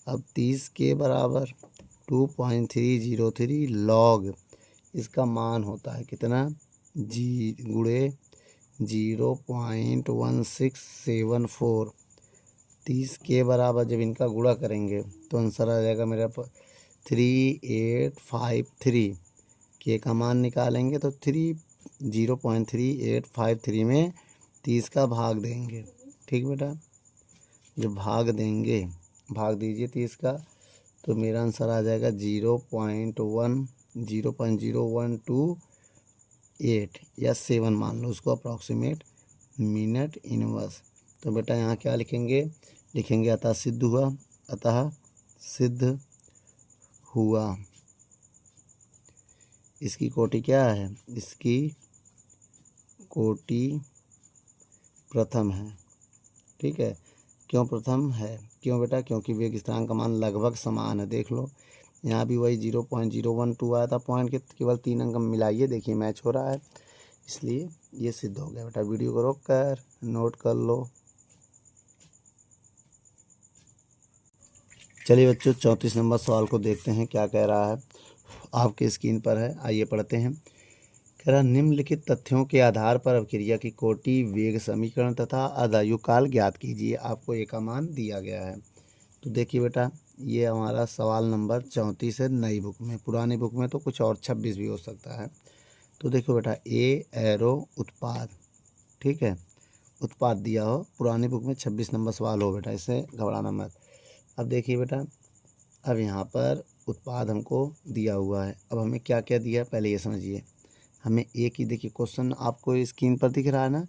अब 30 के बराबर 2.303 लॉग, इसका मान होता है कितना, जी गुणे 0.1674। 30 के बराबर जब इनका गुणा करेंगे तो आंसर आ जाएगा मेरा 3853। के का मान निकालेंगे तो 0.3853 में 30 का भाग देंगे, ठीक बेटा। जब भाग देंगे, भाग दीजिए 30 का, तो मेरा आंसर आ जाएगा 0.0128 या 7 मान लो उसको, अप्रॉक्सीमेट मिनट इनवर्स। तो बेटा यहाँ क्या लिखेंगे, लिखेंगे अतः सिद्ध हुआ, अतः सिद्ध हुआ। इसकी कोटि क्या है, इसकी कोटि प्रथम है, ठीक है। क्यों प्रथम है, क्यों बेटा, क्योंकि वेग स्थिरांक का मान लगभग समान है। देख लो यहाँ भी वही 0.012 आया था, पॉइंट के केवल 3 अंक मिलाइए, देखिए मैच हो रहा है, इसलिए ये सिद्ध हो गया बेटा। वीडियो को रोक कर नोट कर लो। चलिए बच्चों 34 नंबर सवाल को देखते हैं क्या कह रहा है, आपके स्क्रीन पर है, आइए पढ़ते हैं। कह रहा निम्नलिखित तथ्यों के आधार पर अभिक्रिया की कोटि, वेग समीकरण तथा अदायु काल ज्ञात कीजिए। आपको ए का मान दिया गया है। तो देखिए बेटा, ये हमारा सवाल नंबर 34 है नई बुक में, पुरानी बुक में तो कुछ और 26 भी हो सकता है। तो देखो बेटा, ए एरो उत्पाद, ठीक है, उत्पाद दिया हो, पुरानी बुक में 26 नंबर सवाल हो बेटा, इससे घबराना मत। अब देखिए बेटा, अब यहाँ पर उत्पाद हमको दिया हुआ है, अब हमें क्या क्या दिया है पहले ये समझिए। हमें एक ही, देखिए क्वेश्चन आपको स्क्रीन पर दिख रहा है ना,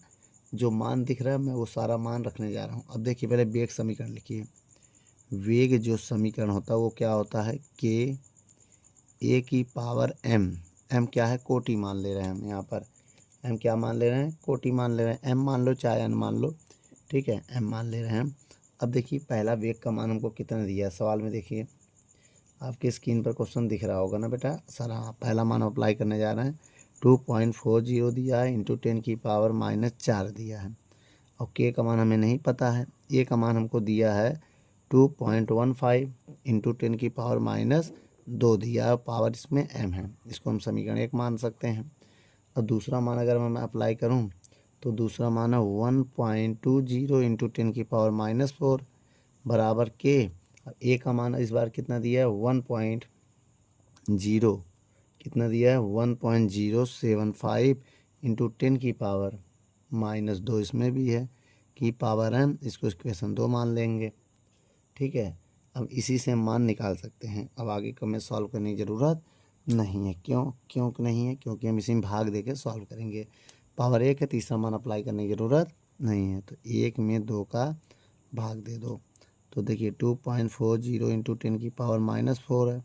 जो मान दिख रहा है मैं वो सारा मान रखने जा रहा हूँ। अब देखिए पहले वेग समीकरण लिखिए। वेग जो समीकरण होता है वो क्या होता है, के ए की पावर एम, एम क्या है, कोटि मान ले रहे हैं हम यहाँ पर, एम क्या मान ले रहे हैं, कोटि मान ले रहे हैं, एम मान लो चाहे एन मान लो, ठीक है, एम मान ले रहे हैं हम। अब देखिए पहला वेग का मान हमको कितना दिया है सवाल में, देखिए आपके स्क्रीन पर क्वेश्चन दिख रहा होगा ना बेटा सारा। पहला मान अप्लाई करने जा रहे हैं, 2.40 दिया है, इंटू 10 की पावर -4 दिया है। और के का मान हमें नहीं पता है, ए का मान हमको दिया है 2.15 इंटू 10 की पावर -2 दिया है, पावर इसमें एम है, इसको हम समीकरण 1 मान सकते हैं। और दूसरा मान अगर मैं अप्लाई करूं तो दूसरा मान है 1.20 इंटू 10 की पावर -4 बराबर के। ए का मान इस बार कितना दिया है 1.0, कितना दिया है 1.075 इंटू 10 की पावर -2, इसमें भी है कि पावर एम, इसको इक्वेशन 2 मान लेंगे, ठीक है। अब इसी से हम मान निकाल सकते हैं, अब आगे को हमें सॉल्व करने की ज़रूरत नहीं है। क्यों नहीं है, क्योंकि हम इसी में भाग दे के सॉल्व करेंगे। पावर 1 है, तीसरा मान अप्लाई करने की ज़रूरत नहीं है, तो 1 में 2 का भाग दे दो। तो देखिए 2.40 इंटू 10 की पावर -4 है,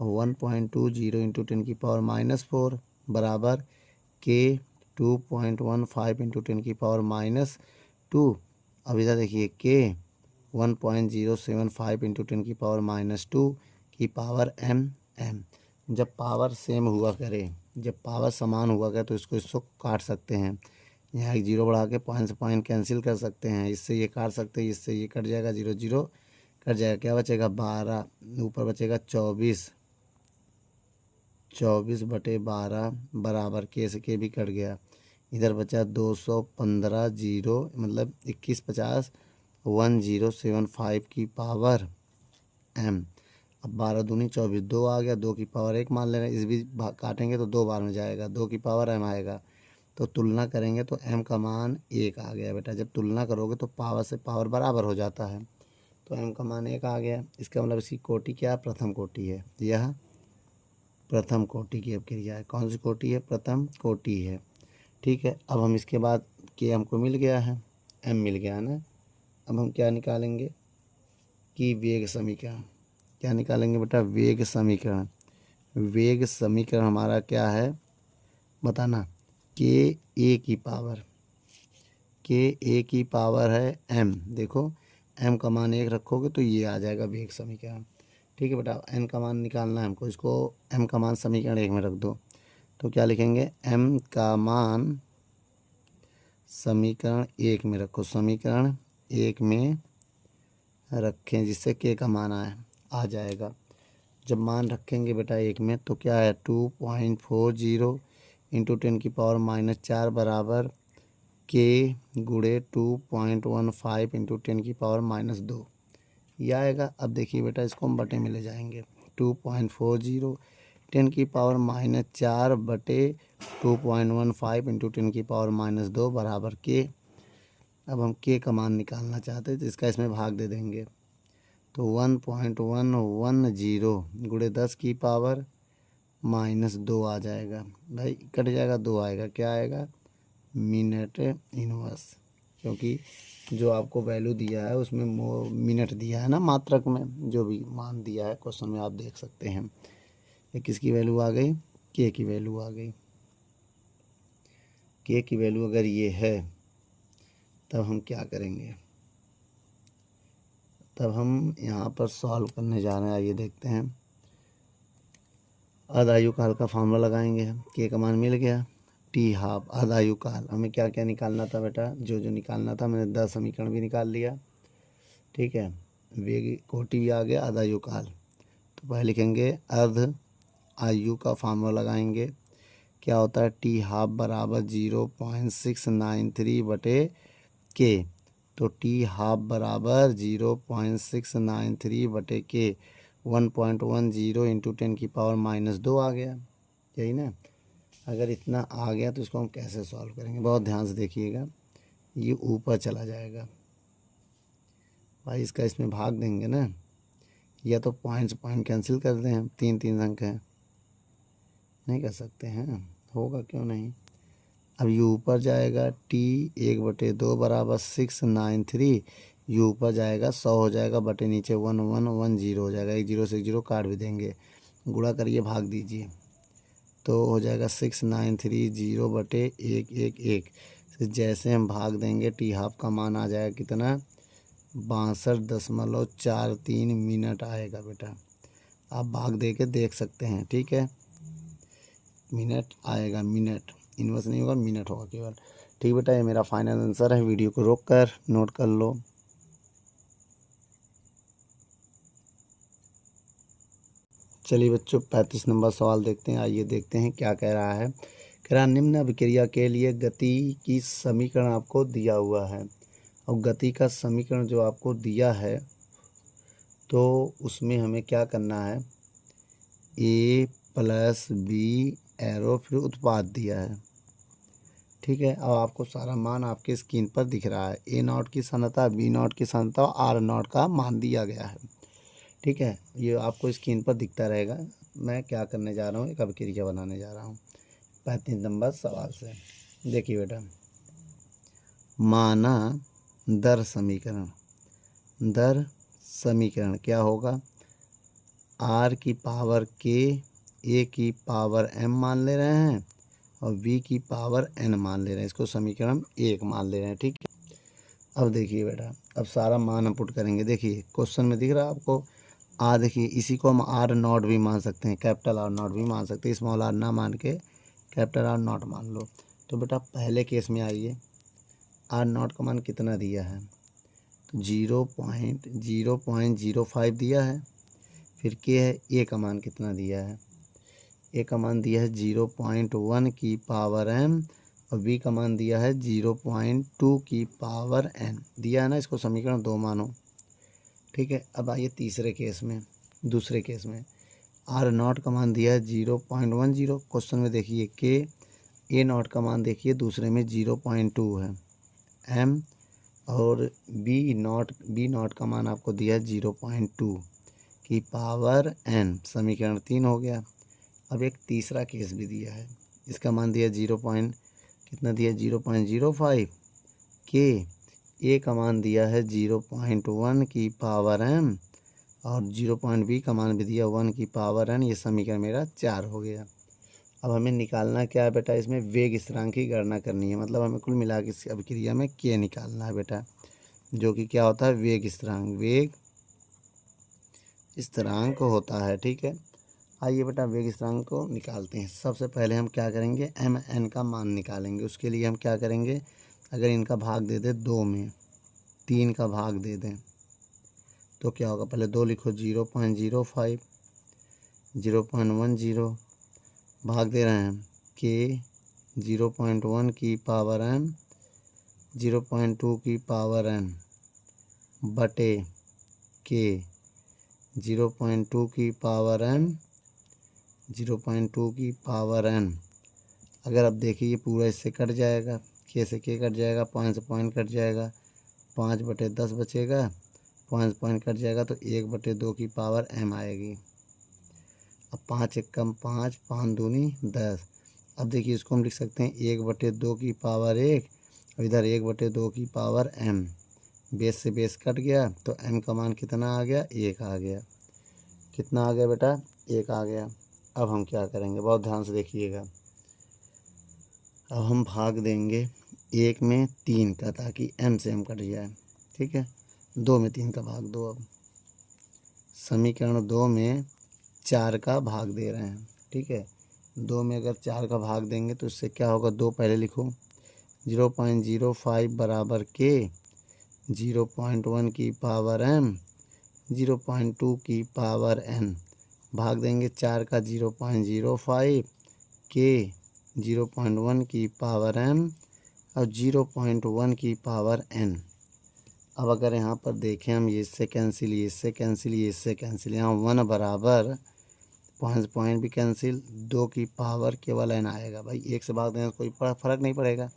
और 1.20 इंटू 10 की पावर -4 बराबर के 2.15 इंटू 10 की पावर -2। अब इधर देखिए के 1.075 इंटू 10⁻⁻² की पावर m m। जब पावर सेम हुआ करे, जब पावर समान हुआ करे तो इसको काट सकते हैं। यहाँ एक जीरो बढ़ा के पॉइंट से पॉइंट कैंसिल कर सकते हैं, इससे ये काट सकते हैं, इससे ये कट जाएगा, 0 0 कट जाएगा, क्या बचेगा 12, ऊपर बचेगा 24, 24/12 बराबर के से के भी कट गया, इधर बचा 215 जीरो मतलब 2150 1075 की पावर m। अब 12 दूनी 24, 2 आ गया, 2 की पावर 1 मान ले रहे हैं, इस भी काटेंगे तो 2 बार में जाएगा, 2 की पावर m आएगा। तो तुलना करेंगे तो m का मान 1 आ गया बेटा। जब तुलना करोगे तो पावर से पावर बराबर हो जाता है, तो m का मान 1 आ गया। इसका मतलब इसकी कोटि क्या है, प्रथम कोटि है। यह प्रथम कोटि की क्रिया है। कौन सी कोटि है, प्रथम कोटि है। ठीक है, अब हम इसके बाद के हमको मिल गया है, m मिल गया है ना। अब हम क्या निकालेंगे कि वेग समीकरण। क्या निकालेंगे बेटा, वेग समीकरण। वेग समीकरण हमारा क्या है बताना, के ए की पावर, के ए की पावर है m। देखो m का मान 1 रखोगे तो ये आ जाएगा वेग समीकरण। ठीक है बेटा, n का मान निकालना है हमको, इसको m का मान समीकरण 1 में रख दो। तो क्या लिखेंगे, m का मान समीकरण 1 में रखो, समीकरण 1 में रखें, जिससे k का मान आ जाएगा। जब मान रखेंगे बेटा 1 में तो क्या है, 2.40 इंटू 10⁻⁻4 बराबर के गुणे 2.15 इंटू 10⁻⁻2 ये आएगा। अब देखिए बेटा, इसको हम बटे में ले जाएंगे, 2.40 10⁻⁻4 बटे 2.15 इंटू 10⁻⁻2 बराबर के। अब हम के का मान निकालना चाहते हैं तो इसका इसमें भाग दे देंगे, तो 1.110 गुणे 10 की पावर -2 आ जाएगा। भाई कट जाएगा, 2 आएगा, क्या आएगा, मिनट इनवर्स। क्योंकि जो आपको वैल्यू दिया है उसमें मिनट दिया है ना, मात्रक में जो भी मान दिया है क्वेश्चन में आप देख सकते हैं। ये किसकी वैल्यू आ गई, के की वैल्यू आ गई। के की वैल्यू अगर ये है तब हम क्या करेंगे, तब हम यहाँ पर सॉल्व करने जा रहे हैं। आइए देखते हैं, आयु काल का फॉर्मूला लगाएंगे। के का मान मिल गया, टी हाफ आयु काल। हमें क्या क्या निकालना था बेटा, जो जो निकालना था मैंने 10 समीकरण भी निकाल लिया। ठीक है, वेग कोटि भी आ गया, आयु काल। तो पहले लिखेंगे अर्ध आयु का फॉर्मूला लगाएंगे। क्या होता है, टी हाफ बराबर 0.693 बटे के। तो टी हाफ बराबर 0.693 बटे के 1.10 इंटू 10⁻⁻2 आ गया, यही ना। अगर इतना आ गया तो इसको हम कैसे सॉल्व करेंगे, बहुत ध्यान से देखिएगा। ये ऊपर चला जाएगा भाई, इसका इसमें भाग देंगे ना, या तो पॉइंट से पॉइंट कैंसिल कर दें, हम 3 अंक हैं, नहीं कर सकते हैं, होगा क्यों नहीं। अब ये ऊपर जाएगा, टी 1/2 बराबर 693, ये ऊपर जाएगा 100 हो जाएगा, बटे नीचे 1110 हो जाएगा, 1 0 से 1 0 काट भी देंगे, गुणा करिए भाग दीजिए, तो हो जाएगा 6930 बटे 111। जैसे हम भाग देंगे टी हाफ का मान आ जाएगा कितना, 62.43 मिनट आएगा बेटा। आप भाग दे के देख सकते हैं, ठीक है, मिनट आएगा, मिनट इनवर्स नहीं होगा, मिनट होगा केवल। ठीक बेटा, ये मेरा फाइनल आंसर है। वीडियो को रोक कर नोट कर लो। चलिए बच्चों, 35 नंबर सवाल देखते हैं। आइए देखते हैं क्या कह रहा है। कह रहा निम्न अभिक्रिया के लिए गति की समीकरण आपको दिया हुआ है, और गति का समीकरण जो आपको दिया है तो उसमें हमें क्या करना है, a + b एरो फिर उत्पाद दिया है। ठीक है, अब आपको सारा मान आपके स्क्रीन पर दिख रहा है। a0 की सांद्रता, b0 की सांद्रता और r0 का मान दिया गया है। ठीक है, ये आपको स्क्रीन पर दिखता रहेगा। मैं क्या करने जा रहा हूँ, एक अभिक्रिया बनाने जा रहा हूँ 35 नंबर सवाल से। देखिए बेटा, माना दर समीकरण, दर समीकरण क्या होगा, r की पावर k, a की पावर m मान ले रहे हैं और b की पावर n मान ले रहे हैं। इसको समीकरण 1 मान ले रहे हैं। ठीक है, अब देखिए बेटा, अब सारा मान हम पुट करेंगे। देखिए क्वेश्चन में दिख रहा है आपको देखिए इसी को हम आर नॉट भी मान सकते हैं, कैपिटल आर नॉट भी मान सकते हैं, स्मॉल आर ना मान के कैपिटल आर नॉट मान लो। तो बेटा पहले केस में आइए, आर नॉट का मान कितना दिया है, तो 0.05 दिया है। फिर के है, ए का मान कितना दिया है, ए का मान दिया है 0.1 की पावर m, और बी का मान दिया है 0.2 की पावर n दिया है ना। इसको समीकरण 2 मानो, ठीक है। अब आइए तीसरे केस में, दूसरे केस में आर नॉट का मान दिया है 0.10। क्वेश्चन में देखिए के, ए नॉट का मान देखिए दूसरे में 0.2 है m, और बी नॉट का मान आपको दिया है 0.2 की पावर n, समीकरण 3 हो गया। अब एक तीसरा केस भी दिया है, इसका मान दिया कितना दिया 0.05, के ए का मान दिया है 0.1 की पावर m, और 0. का मान भी दिया 1 की पावर n। ये समीकरण मेरा 4 हो गया। अब हमें निकालना क्या है बेटा, इसमें वेग स्थिरांक की गणना करनी है, मतलब हमें कुल मिला के इस अभिक्रिया में के निकालना है बेटा, जो कि क्या होता है, वेग स्थिरांक होता है, ठीक है। आइए बेटा वेग स्थिरांक को निकालते हैं। सबसे पहले हम क्या करेंगे, एम एन का मान निकालेंगे। उसके लिए हम क्या करेंगे, अगर इनका भाग दे दें 2 में, 3 का भाग दे दें तो क्या होगा, पहले 2 लिखो, 0.05, 0.10 भाग दे रहे हैं के 0.1 की पावर m, 0.2 की पावर n बटे के 0.2 की पावर m, 0.2 की पावर n। अगर अब देखिए ये पूरा इससे कट जाएगा, के से के कट जाएगा, 5 से पॉइंट कट जाएगा, 5/10 बचेगा, 5 पॉइंट कट जाएगा तो 1/2 की पावर m आएगी। अब 5 एकम 5, 5 दूनी 10। अब देखिए इसको हम लिख सकते हैं 1/2 की पावर 1, और इधर 1/2 की पावर m। बेस से बेस कट गया तो m का मान कितना आ गया, 1 आ गया। कितना आ गया बेटा, 1 आ गया। अब हम क्या करेंगे, बहुत ध्यान से देखिएगा। अब हम भाग देंगे 1 में 3 का, ताकि m से m कट जाए, ठीक है। 2 में 3 का भाग दो। अब समीकरण 2 में 4 का भाग दे रहे हैं, ठीक है। 2 में अगर 4 का भाग देंगे तो इससे क्या होगा, 2 पहले लिखो, 0.05 बराबर के 0.1 की पावर m, 0.2 की पावर n। भाग देंगे 4 का 0.05 के 0.1 की पावर m और 0.1 की पावर n। अब अगर यहाँ पर देखें हम, ये इससे कैंसिल, ये इससे कैंसिल, ये इससे कैंसिल, यहाँ 1 बराबर पॉइंट भी कैंसिल, 2 की पावर केवल n आएगा। भाई 1 से भाग दें कोई फ़र्क नहीं पड़ेगा।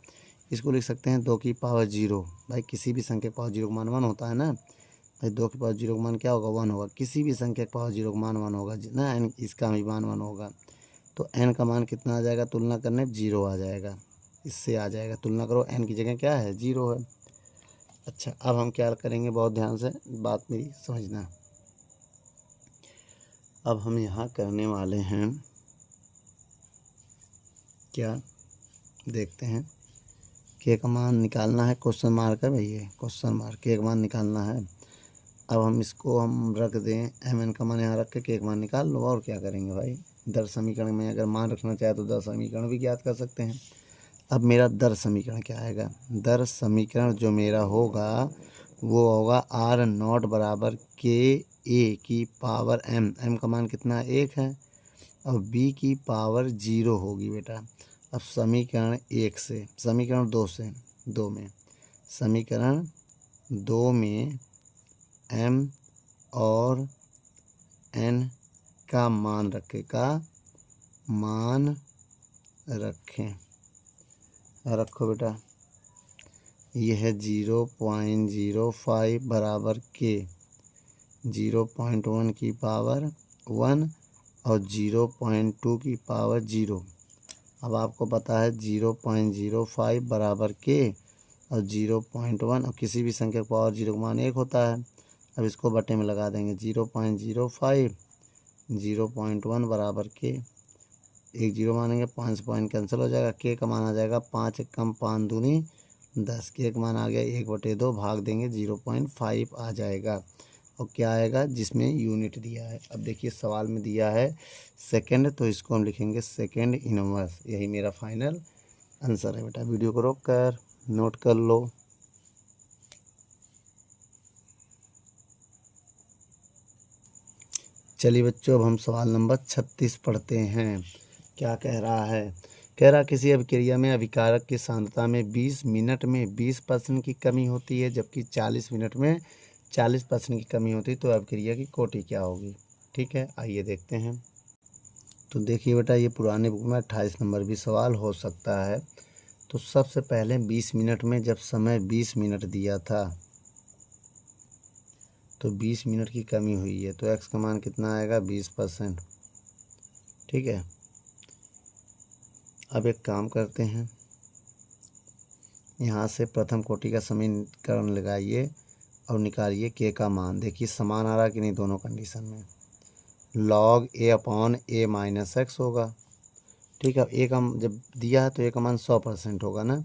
इसको लिख सकते हैं 2 की पावर 0। भाई किसी भी संख्या की पावर 0 का मान 1 होता है ना। भाई 2 की पावर 0 का मान क्या होगा, 1 होगा। किसी भी संख्या की पावर 0 का मान 1 होगा ना, n इसका भी मान 1 होगा। तो n का मान कितना आ जाएगा, तुलना करने 0 आ जाएगा, इससे आ जाएगा। तुलना करो, n की जगह क्या है, 0 है। अच्छा अब हम क्या करेंगे, बहुत ध्यान से बात मेरी समझना। अब हम यहाँ करने वाले हैं क्या, देखते हैं। के का मान निकालना है, क्वेश्चन मार्क है भाई, ये क्वेश्चन मार्क, के का मान निकालना है। अब हम इसको हम रख दें, एम एन का मान यहाँ रख के के का मान निकाल लो। और क्या करेंगे भाई, दर समीकरण में अगर मान रखना चाहे तो दर समीकरण भी ज्ञात कर सकते हैं। अब मेरा दर समीकरण क्या आएगा, दर समीकरण जो मेरा होगा वो होगा आर नॉट बराबर के ए की पावर m, m का मान कितना है, 1 है, और b की पावर 0 होगी बेटा। अब समीकरण 1 से, समीकरण 2 से, 2 में, समीकरण 2 में m और n का मान रखें, रखो बेटा। यह है 0.05 बराबर के 0.1 की पावर 1 और 0.2 की पावर 0। अब आपको पता है 0.05 बराबर के और 0.1, और किसी भी संख्या का पावर 0 का मान 1 होता है। अब इसको बटे में लगा देंगे, 0.05 0.1 बराबर के, 1 0 मानेंगे, 5 पॉइंट कैंसिल हो जाएगा, के का मान आ जाएगा 5 एकम 5 दूनी 10 के एक मान आ गया 1/2 भाग देंगे 0.5 आ जाएगा। और क्या आएगा जिसमें यूनिट दिया है। अब देखिए सवाल में दिया है सेकंड, तो इसको हम लिखेंगे सेकंड इनवर्स। यही मेरा फाइनल आंसर है बेटा। वीडियो को रोक कर नोट कर लो। चलिए बच्चों, अब हम सवाल नंबर 36 पढ़ते हैं। क्या कह रहा है? कह रहा किसी अभिक्रिया में अभिकारक की सांद्रता में 20 मिनट में 20% की कमी होती है, जबकि 40 मिनट में 40% की कमी होती है, तो अभिक्रिया की कोटि क्या होगी? ठीक है, आइए देखते हैं। तो देखिए बेटा, ये पुराने बुक में 28 नंबर भी सवाल हो सकता है। तो सबसे पहले 20 मिनट में जब समय 20 मिनट दिया था, तो 20 मिनट की कमी हुई है, तो x का मान कितना आएगा? 20%। ठीक है, अब एक काम करते हैं, यहाँ से प्रथम कोटि का समीकरण लगाइए और निकालिए के का मान। देखिए समान आ रहा कि नहीं दोनों कंडीशन में। log a/a माइनस एक्स होगा। ठीक है, एक हम जब दिया है तो एक का मान 100% होगा ना।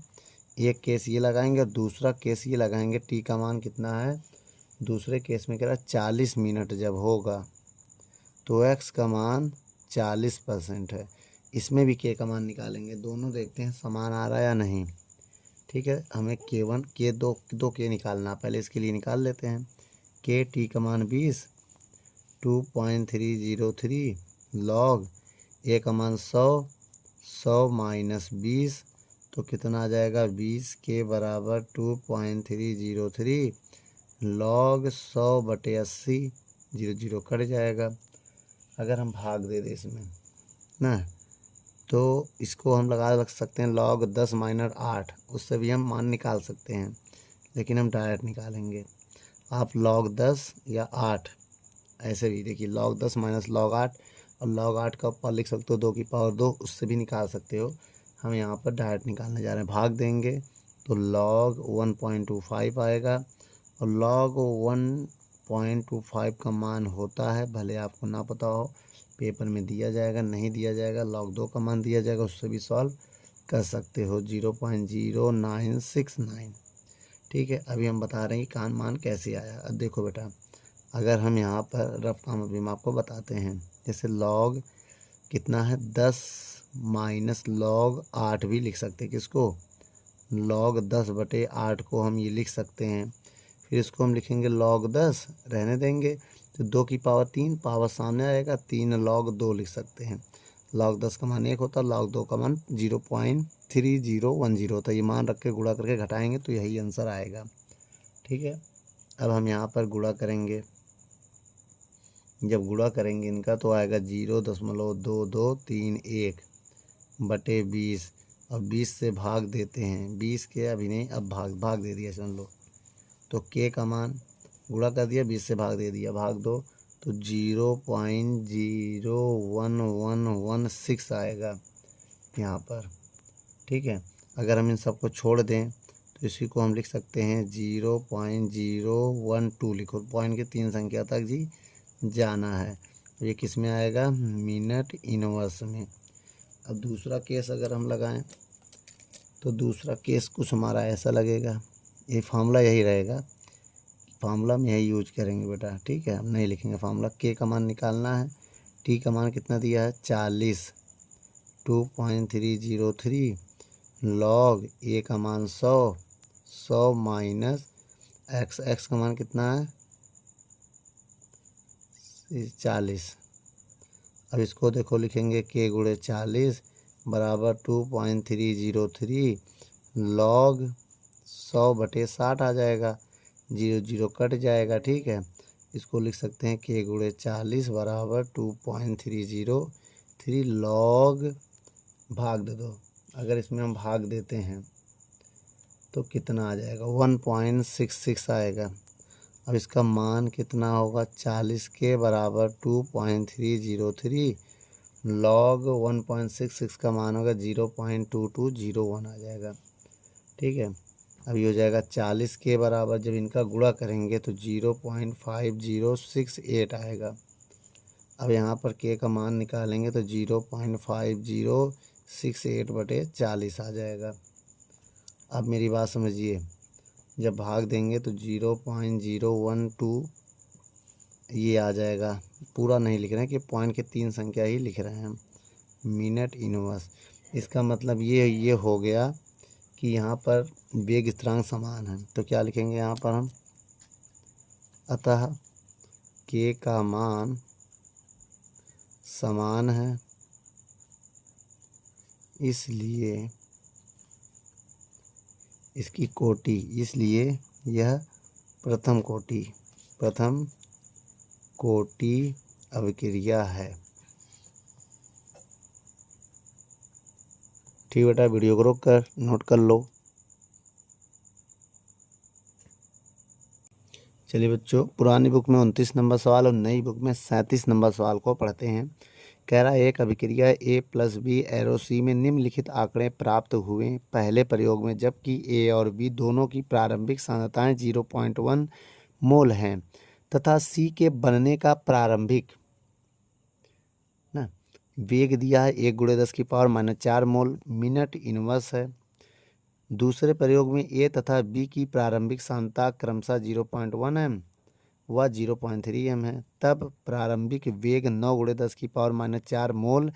एक केस ये लगाएंगे और दूसरा केस ये लगाएंगे। टी का मान कितना है? दूसरे केस में कह रहा है 40 मिनट जब होगा तो एक्स का मान 40% है। इसमें भी के का मान निकालेंगे, दोनों देखते हैं समान आ रहा है या नहीं। ठीक है, हमें K1 दो के निकालना, पहले इसके लिए निकाल लेते हैं। के टी का मान 20, 2.303 लॉग ए का मान 100 माइनस 20, तो कितना आ जाएगा? 20 के बराबर 2.303 लॉग 100/80, 0 कट जाएगा। अगर हम भाग दे दें इसमें ना, तो इसको हम लगा रख सकते हैं log 10 माइनस 8, उससे भी हम मान निकाल सकते हैं, लेकिन हम डायरेक्ट निकालेंगे। आप log 10 या 8 ऐसे भी देखिए, log 10 माइनस log 8, और log 8 का ऊपर लिख सकते हो 2 की पावर 2, उससे भी निकाल सकते हो। हम यहाँ पर डायरेक्ट निकालने जा रहे हैं, भाग देंगे तो log 1.25 आएगा। और log 1.25 का मान होता है, भले आपको ना पता हो, पेपर में दिया जाएगा, नहीं दिया जाएगा, log 2 का मान दिया जाएगा, उससे भी सॉल्व कर सकते हो, 0.0969। ठीक है, अभी हम बता रहे हैं कि मान कैसे आया। अब देखो बेटा, अगर हम यहाँ पर रफ काम अभी हम आपको बताते हैं, जैसे log कितना है 10 माइनस log 8 भी लिख सकते हैं। किसको? log 10/8 को हम ये लिख सकते हैं। फिर इसको हम लिखेंगे log 10, रहने देंगे तो 2 की पावर 3, पावर सामने आएगा, 3 log 2 लिख सकते हैं। log 10 का मान 1 होता है, log 2 का मान 0.3010 होता है। ये मान रख के गुणा करके घटाएंगे तो यही आंसर आएगा। ठीक है, अब हम यहाँ पर गुणा करेंगे, जब गुणा करेंगे इनका तो आएगा 0.2231/20, और 20 से भाग देते हैं, 20 के अभी नहीं, अब भाग दे दिया समझ लो, तो के का मान गुणा कर दिया, 20 से भाग दे दिया, भाग दो तो 0.01116 आएगा यहाँ पर। ठीक है, अगर हम इन सबको छोड़ दें तो इसी को हम लिख सकते हैं 0.012 लिखो, पॉइंट के 3 संख्या तक जी जाना है। ये किस में आएगा? मिनट इनवर्स में। अब दूसरा केस अगर हम लगाएं तो दूसरा केस कुछ हमारा ऐसा लगेगा, ये फार्मूला यही रहेगा, फार्मूला में यही यूज करेंगे बेटा। ठीक है, हम नहीं लिखेंगे फार्मूला। के का मान निकालना है, टी का मान कितना दिया है? 40, 2.303 लॉग ए का मान 100 माइनस एक्स का मान कितना है? 40। अब इसको देखो लिखेंगे के गुणे 40 बराबर 2.303 लॉग 100/60 आ जाएगा, 0 कट जाएगा। ठीक है, इसको लिख सकते हैं के गुणे 40 बराबर 2.303 लॉग, भाग दे दो, अगर इसमें हम भाग देते हैं तो कितना आ जाएगा? 1.66 आएगा। अब इसका मान कितना होगा? 40 के बराबर 2.303 लॉग 1.66 का मान होगा 0.2201 आ जाएगा। ठीक है, अब ये हो जाएगा 40 के बराबर, जब इनका गुणा करेंगे तो 0.5068 आएगा। अब यहाँ पर के का मान निकालेंगे तो 0.5068/40 आ जाएगा। अब मेरी बात समझिए, जब भाग देंगे तो 0.012 ये आ जाएगा। पूरा नहीं लिख रहे हैं कि पॉइंट के 3 संख्या ही लिख रहे हैं हम, मिनट इनवर्स। इसका मतलब ये हो गया कि यहाँ पर वेग स्थिरांक समान है। तो क्या लिखेंगे यहाँ पर हम, अतः के का मान समान है, इसलिए इसकी कोटि, इसलिए यह प्रथम कोटि अभिक्रिया है। ठीक बेटा, वीडियो को रोक कर नोट कर लो। चलिए बच्चों, पुरानी बुक में 29 नंबर सवाल और नई बुक में 37 नंबर सवाल को पढ़ते हैं। कह रहा है एक अभिक्रिया A+B एरो C में निम्नलिखित आंकड़े प्राप्त हुए पहले प्रयोग में, जबकि A और B दोनों की प्रारंभिक सांद्रताएं 0.1 मोल हैं तथा C के बनने का प्रारंभिक ना वेग दिया है 1×10⁻⁴ मोल मिनट इनवर्स है। दूसरे प्रयोग में A तथा B की प्रारंभिक सांद्रता क्रमशः 0.1 m व 0.3 m है, तब प्रारंभिक वेग 9×10⁻⁴ मोल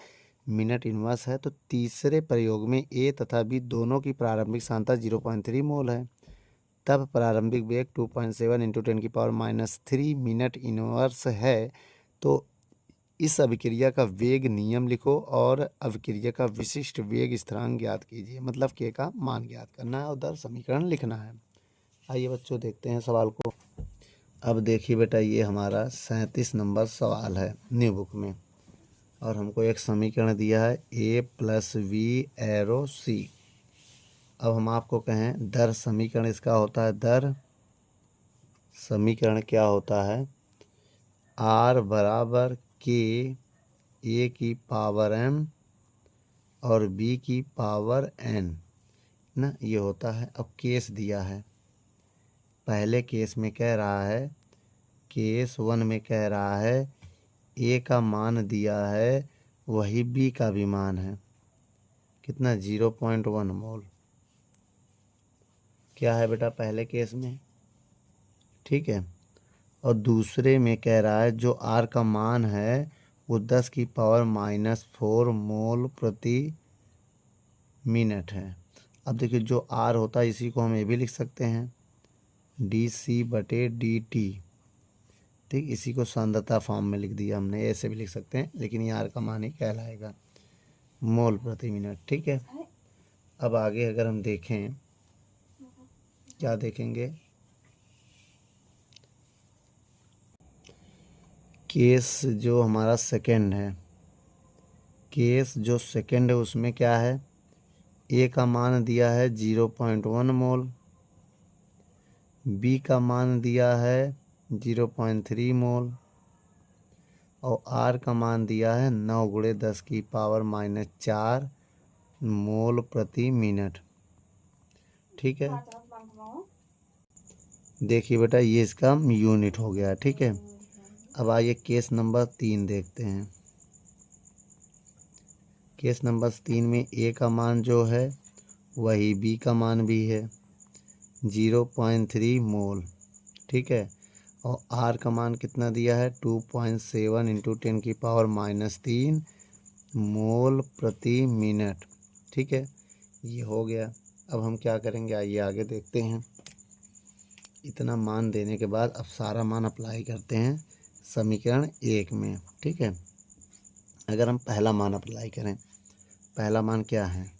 मिनट इनवर्स है। तो तीसरे प्रयोग में A तथा B दोनों की प्रारंभिक सांद्रता 0.3 मोल है, तब प्रारंभिक वेग 2.7 × 10⁻³ मिनट इनवर्स है। तो इस अभिक्रिया का वेग नियम लिखो और अभिक्रिया का विशिष्ट वेग स्थिरांक ज्ञात कीजिए। मतलब के का मान ज्ञात करना है और दर समीकरण लिखना है। आइए बच्चों देखते हैं सवाल को। अब देखिए बेटा, ये हमारा 37 नंबर सवाल है न्यू बुक में, और हमको एक समीकरण दिया है A+B एरो C। अब हम आपको कहें दर समीकरण इसका होता है, दर समीकरण क्या होता है, R बराबर K A की पावर m और B की पावर n ना, ये होता है। अब केस दिया है, पहले केस में कह रहा है, केस 1 में कह रहा है A का मान दिया है, वही B का भी मान है, कितना 0.1 मोल। क्या है बेटा पहले केस में, ठीक है। और दूसरे में कह रहा है जो R का मान है वो 10⁻⁻⁴ मोल प्रति मिनट है। अब देखिए जो R होता है इसी को हम ये भी लिख सकते हैं dC/dt, ठीक। इसी को सांद्रता फॉर्म में लिख दिया हमने, ऐसे भी लिख सकते हैं, लेकिन ये R का मान ही कहलाएगा, मोल प्रति मिनट, ठीक है। अब आगे अगर हम देखें, क्या देखेंगे, केस जो हमारा सेकंड है, केस जो सेकंड है उसमें क्या है, A का मान दिया है 0.1 मोल, B का मान दिया है 0.3 मोल और R का मान दिया है 9×10⁻⁴ मोल प्रति मिनट, ठीक है। देखिए बेटा ये इसका यूनिट हो गया, ठीक है। अब आइए केस नंबर 3 देखते हैं। केस नंबर 3 में A का मान जो है वही B का मान भी है 0.3 मोल, ठीक है। और R का मान कितना दिया है 2.7 × 10⁻³ मोल प्रति मिनट, ठीक है। ये हो गया। अब हम क्या करेंगे, आइए आगे देखते हैं। इतना मान देने के बाद अब सारा मान अप्लाई करते हैं समीकरण 1 में, ठीक है। अगर हम पहला मान अप्लाई करें, पहला मान क्या है,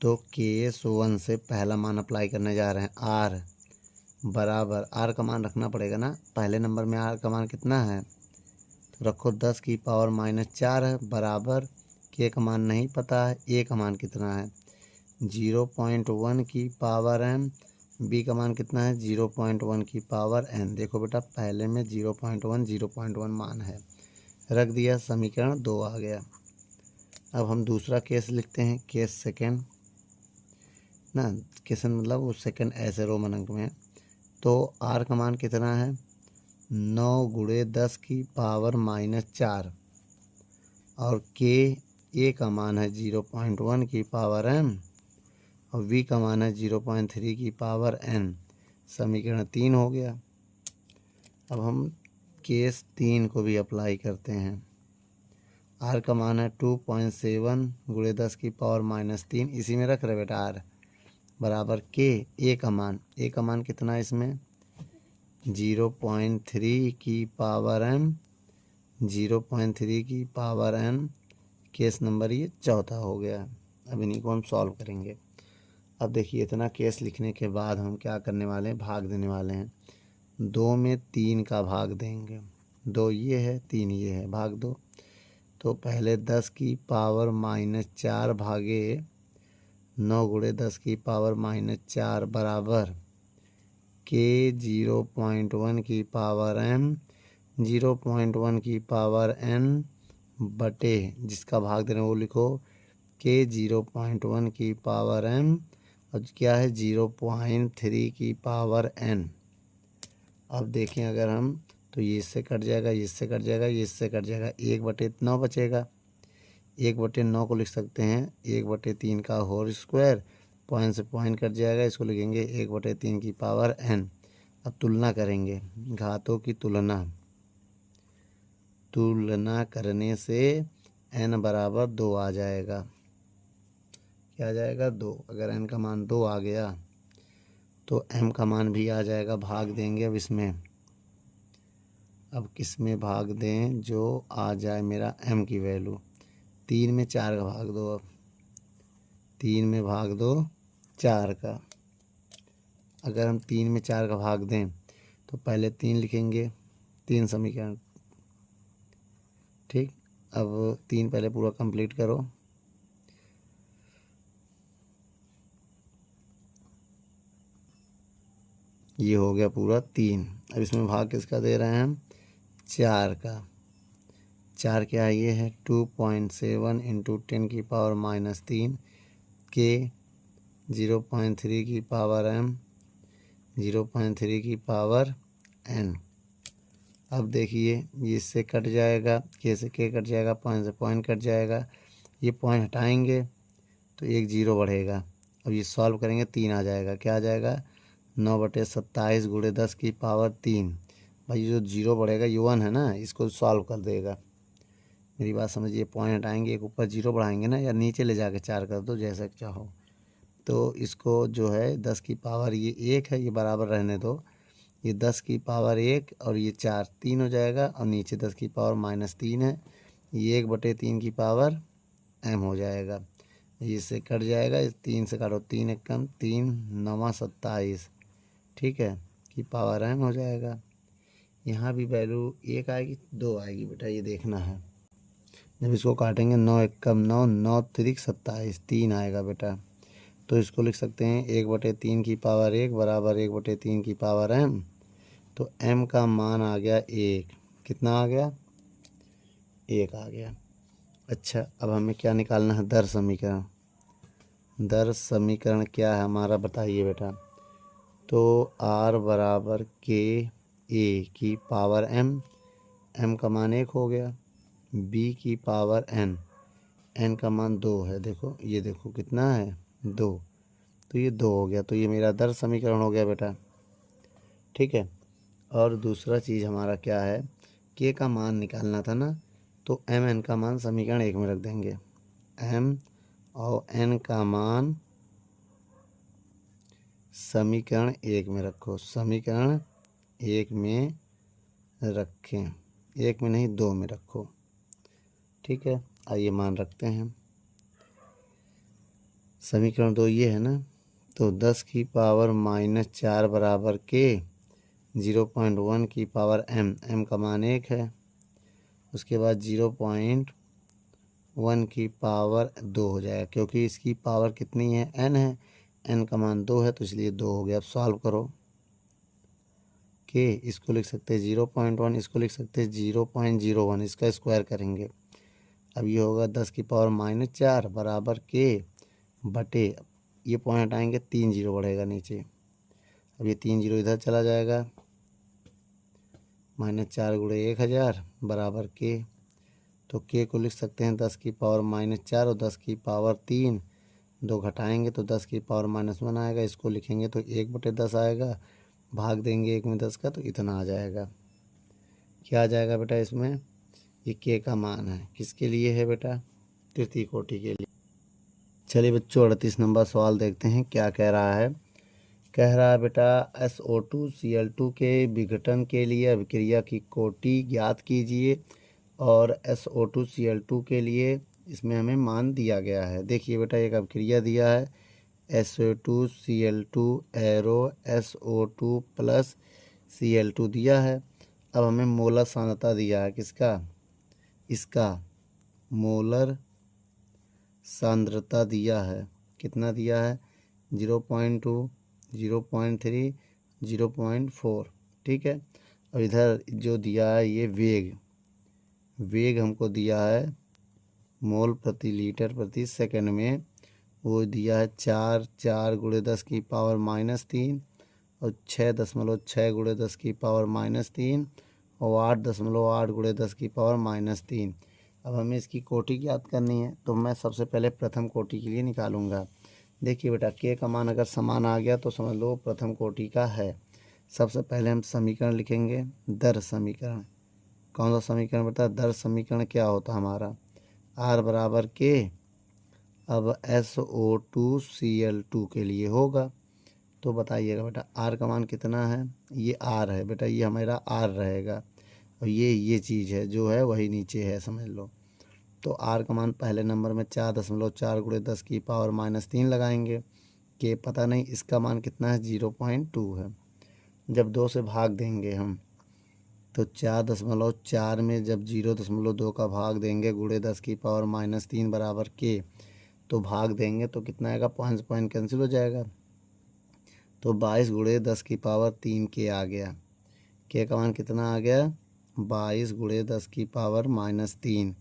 तो केस 1 से पहला मान अप्लाई करने जा रहे हैं, R बराबर, R का मान रखना पड़ेगा ना, पहले नंबर में R का मान कितना है, तो रखो 10⁻⁴ है, बराबर के का मान नहीं पता है, A का मान कितना है 0.1 की पावर m, B का मान कितना है 0.1 की पावर n। देखो बेटा पहले में 0.1 मान है, रख दिया, समीकरण 2 आ गया। अब हम दूसरा केस लिखते हैं, केस सेकेंड ना, केस मतलब वो सेकेंड ऐसे रोमन अंक में है। तो R का मान कितना है 9×10⁻⁴ और A का मान है 0.1 की पावर m और v का मान है 0.3 की पावर n। समीकरण 3 हो गया। अब हम केस 3 को भी अप्लाई करते हैं। r का मान है 2.7 गुणे 10 की पावर -3, इसी में रख रहे बेटा r बराबर के a का मान कितना है इसमें 0.3 की पावर m, 0.3 की पावर n। केस नंबर ये चौथा हो गया। अब इन्हीं को हम सॉल्व करेंगे। अब देखिए इतना केस लिखने के बाद हम क्या करने वाले हैं, भाग देने वाले हैं। 2 में 3 का भाग देंगे। 2 ये है, 3 ये है, भाग दो। तो पहले 10 की पावर -4 भागे 9 गुणे 10 की पावर -4 बराबर के 0.1 की पावर m, 0.1 की पावर n बटे जिसका भाग दे रहे हैं वो लिखो के 0.1 की पावर m और क्या है 0.3 की पावर n। अब देखें अगर हम तो ये इससे कट जाएगा, ये इससे कट जाएगा, ये इससे कट जाएगा, 1/9 बचेगा। 1/9 को लिख सकते हैं 1/3 का होल स्क्वायर, पॉइंट से पॉइंट कट जाएगा, इसको लिखेंगे 1/3 की पावर n। अब तुलना करेंगे, घातों की तुलना करने से n बराबर 2 आ जाएगा। क्या आ जाएगा 2। अगर n का मान 2 आ गया तो m का मान भी आ जाएगा। भाग देंगे अब इसमें, अब किस में भाग दें जो आ जाए मेरा m की वैल्यू। 3 में 4 का भाग दो। अब 3 में भाग दो 4 का। अगर हम 3 में 4 का भाग दें तो पहले 3 लिखेंगे, 3 समीकरण, ठीक। अब 3 पहले पूरा कंप्लीट करो। ये हो गया पूरा 3। अब इसमें भाग किसका दे रहे हैं हम 4 का। 4 क्या है, ये है 2.7 इंटू 10 की पावर -3 के 0.3 की पावर m, 0.3 की पावर n। अब देखिए ये इससे कट जाएगा, के से के कट जाएगा, पॉइंट से पॉइंट कट जाएगा, ये पॉइंट हटाएंगे तो एक 0 बढ़ेगा। अब ये सॉल्व करेंगे 3 आ जाएगा। क्या आ जाएगा 9/27 गुणे 10 की पावर 3। भाई जो 0 बढ़ेगा ये 1 है ना, इसको सॉल्व कर देगा। मेरी बात समझिए, पॉइंट हटाएंगे, एक ऊपर 0 बढ़ाएंगे ना, या नीचे ले जाके 4 कर दो, जैसा चाहो। तो इसको जो है 10 की पावर ये 1 है, ये बराबर रहने दो। ये 10 की पावर 1 और ये 4 3 हो जाएगा, और नीचे 10 की पावर -3 है, ये 1/3 की पावर m हो जाएगा। ये इससे कट जाएगा, इस 3 से काटो, 3 1 कम 3 9 27, ठीक है, की पावर m हो जाएगा। यहाँ भी वैल्यू 1 आएगी 2 आएगी बेटा, ये देखना है। जब इसको काटेंगे 9 1 कम 9 9 3 27, 3 आएगा बेटा। तो इसको लिख सकते हैं 1/3 की पावर 1 बराबर 1/3 की पावर m। तो m का मान आ गया 1। कितना आ गया 1 आ गया। अच्छा, अब हमें क्या निकालना है, दर समीकरण। दर समीकरण क्या है हमारा, बताइए बेटा। तो r बराबर के a की पावर m, m का मान 1 हो गया, b की पावर n, n का मान 2 है। देखो ये देखो कितना है 2, तो ये 2 हो गया। तो ये मेरा दर समीकरण हो गया बेटा, ठीक है। और दूसरा चीज़ हमारा क्या है, के का मान निकालना था ना, तो एम एन का मान समीकरण 1 में रख देंगे। m और n का मान समीकरण 1 में रखो, समीकरण 1 में रखें, 1 में नहीं 2 में रखो, ठीक है। आइए मान रखते हैं। समीकरण 2 ये है ना, तो 10 की पावर -4 बराबर के 0.1 की पावर m, m का मान 1 है, उसके बाद 0.1 की पावर 2 हो जाएगा, क्योंकि इसकी पावर कितनी है n है, n का मान 2 है, तो इसलिए 2 हो गया। अब सॉल्व करो के, इसको लिख सकते हैं 0.1, इसको लिख सकते हैं 0.01, इसका स्क्वायर करेंगे। अब ये होगा 10 की पावर -4 बराबर के बटे, ये पॉइंट आएंगे 3 0 बढ़ेगा नीचे, अब ये 3 0 इधर चला जाएगा, -4 गुणे 1000 बराबर के। तो के को लिख सकते हैं 10 की पावर -4 और 10 की पावर 3, 2 घटाएंगे तो 10 की पावर -1 आएगा। इसको लिखेंगे तो 1/10 आएगा, भाग देंगे 1 में 10 का तो इतना आ जाएगा। क्या आ जाएगा बेटा इसमें? ये के का मान है, किसके लिए है बेटा? तृतीय कोटि के लिए। चलिए बच्चों 38 नंबर सवाल देखते हैं क्या कह रहा है। कह रहा है बेटा SO2 Cl2 के विघटन के लिए अभिक्रिया की कोटि ज्ञात कीजिए और SO2 Cl2 के लिए इसमें हमें मान दिया गया है। देखिए बेटा एक अभिक्रिया दिया है SO2 Cl2 arrow SO2 plus Cl2 दिया है। अब हमें मोलर सांद्रता दिया है, किसका? इसका मोलर सांद्रता दिया है, कितना दिया है? 0.2, 0.3, 0.4। ठीक है। और इधर जो दिया है ये वेग हमको दिया है मोल प्रति लीटर प्रति सेकंड में, वो दिया है 4 × 10⁻³ और 6.6 × 10⁻³ और 8.8 × 10⁻³। अब हमें इसकी कोटि ज्ञात करनी है तो मैं सबसे पहले प्रथम कोटि के लिए निकालूंगा। देखिए बेटा के का मान अगर समान आ गया तो समझ लो प्रथम कोटि का है। सबसे पहले हम समीकरण लिखेंगे, दर समीकरण। कौन सा समीकरण बेटा? दर समीकरण क्या होता है हमारा? R बराबर के। अब SO2 Cl2 के लिए होगा तो बताइएगा बेटा R का मान कितना है? ये R है बेटा, ये हमारा R रहेगा और ये चीज़ है जो है वही नीचे है समझ लो। तो R का मान पहले नंबर में 4.4 × 10⁻³ लगाएंगे। के पता नहीं, इसका मान कितना है? 0.2 है। जब 2 से भाग देंगे हम तो 4.4 में जब 0.2 का भाग देंगे गुणे 10⁻³ बराबर के तो भाग देंगे तो कितना आएगा? पॉइंट कैंसिल हो जाएगा तो 22 × 10⁻³ के आ गया। के का मान कितना आ गया? 22 × 10⁻³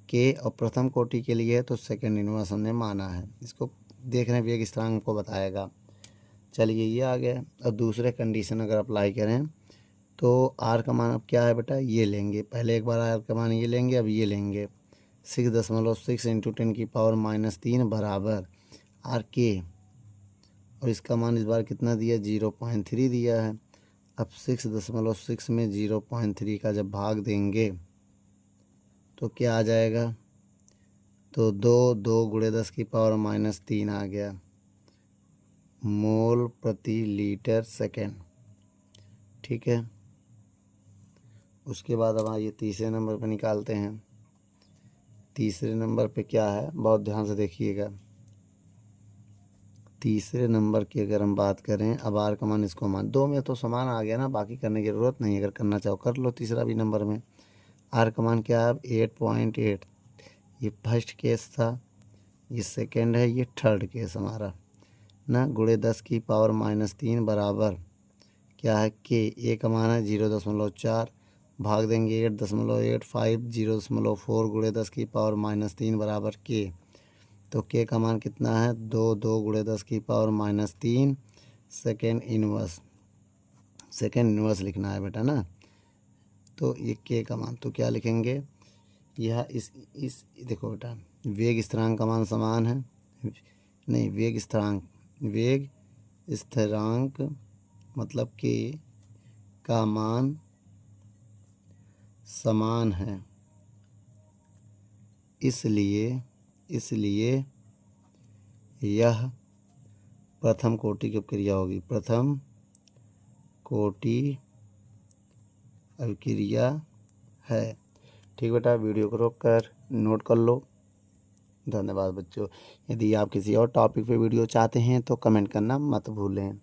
के। और प्रथम कोटि के लिए है तो सेकंड इनवर्स हमने माना है। इसको देख रहे हैं वेग स्थिरांक को बताएगा। चलिए ये आ गया। और दूसरे कंडीशन अगर अप्लाई करें तो R का मान अब क्या है बेटा? ये लेंगे, पहले एक बार R का मान ये लेंगे, अब ये लेंगे 6.6 × 10⁻³ बराबर R के। और इसका मान इस बार कितना दिया? 0.3 दिया है। अब 6.6 में 0.3 का जब भाग देंगे तो क्या आ जाएगा? तो 2 × 10⁻³ आ गया मोल प्रति लीटर सेकेंड। ठीक है। उसके बाद अब आइए तीसरे नंबर पर निकालते हैं। तीसरे नंबर पे क्या है बहुत ध्यान से देखिएगा। तीसरे नंबर की अगर हम बात करें, अब R का मान इसको मान 2 में तो समान आ गया ना, बाकी करने की ज़रूरत नहीं। अगर करना चाहो कर लो। तीसरा भी नंबर में R का मान क्या है? 8.8। ये फर्स्ट केस था, ये सेकंड है, ये थर्ड केस हमारा ना। गुणे 10⁻³ बराबर क्या है? के। ए का मान है 0.4, भाग देंगे 8.85, 0.4 गुणे 10⁻³ बराबर के। तो के का मान कितना है? 2 गुणे 10⁻³ सेकेंड इनवर्स लिखना है बेटा ना। तो ये के का मान तो क्या लिखेंगे? यह इस देखो बेटा वेग स्थिरांक का मान समान है, नहीं वेग स्थिरांक मतलब के का मान समान है, इसलिए यह प्रथम कोटि की अभिक्रिया होगी। प्रथम कोटि अभिक्रिया है। ठीक बेटा, वीडियो को रोक कर नोट कर लो। धन्यवाद बच्चों। यदि आप किसी और टॉपिक पे वीडियो चाहते हैं तो कमेंट करना मत भूलें।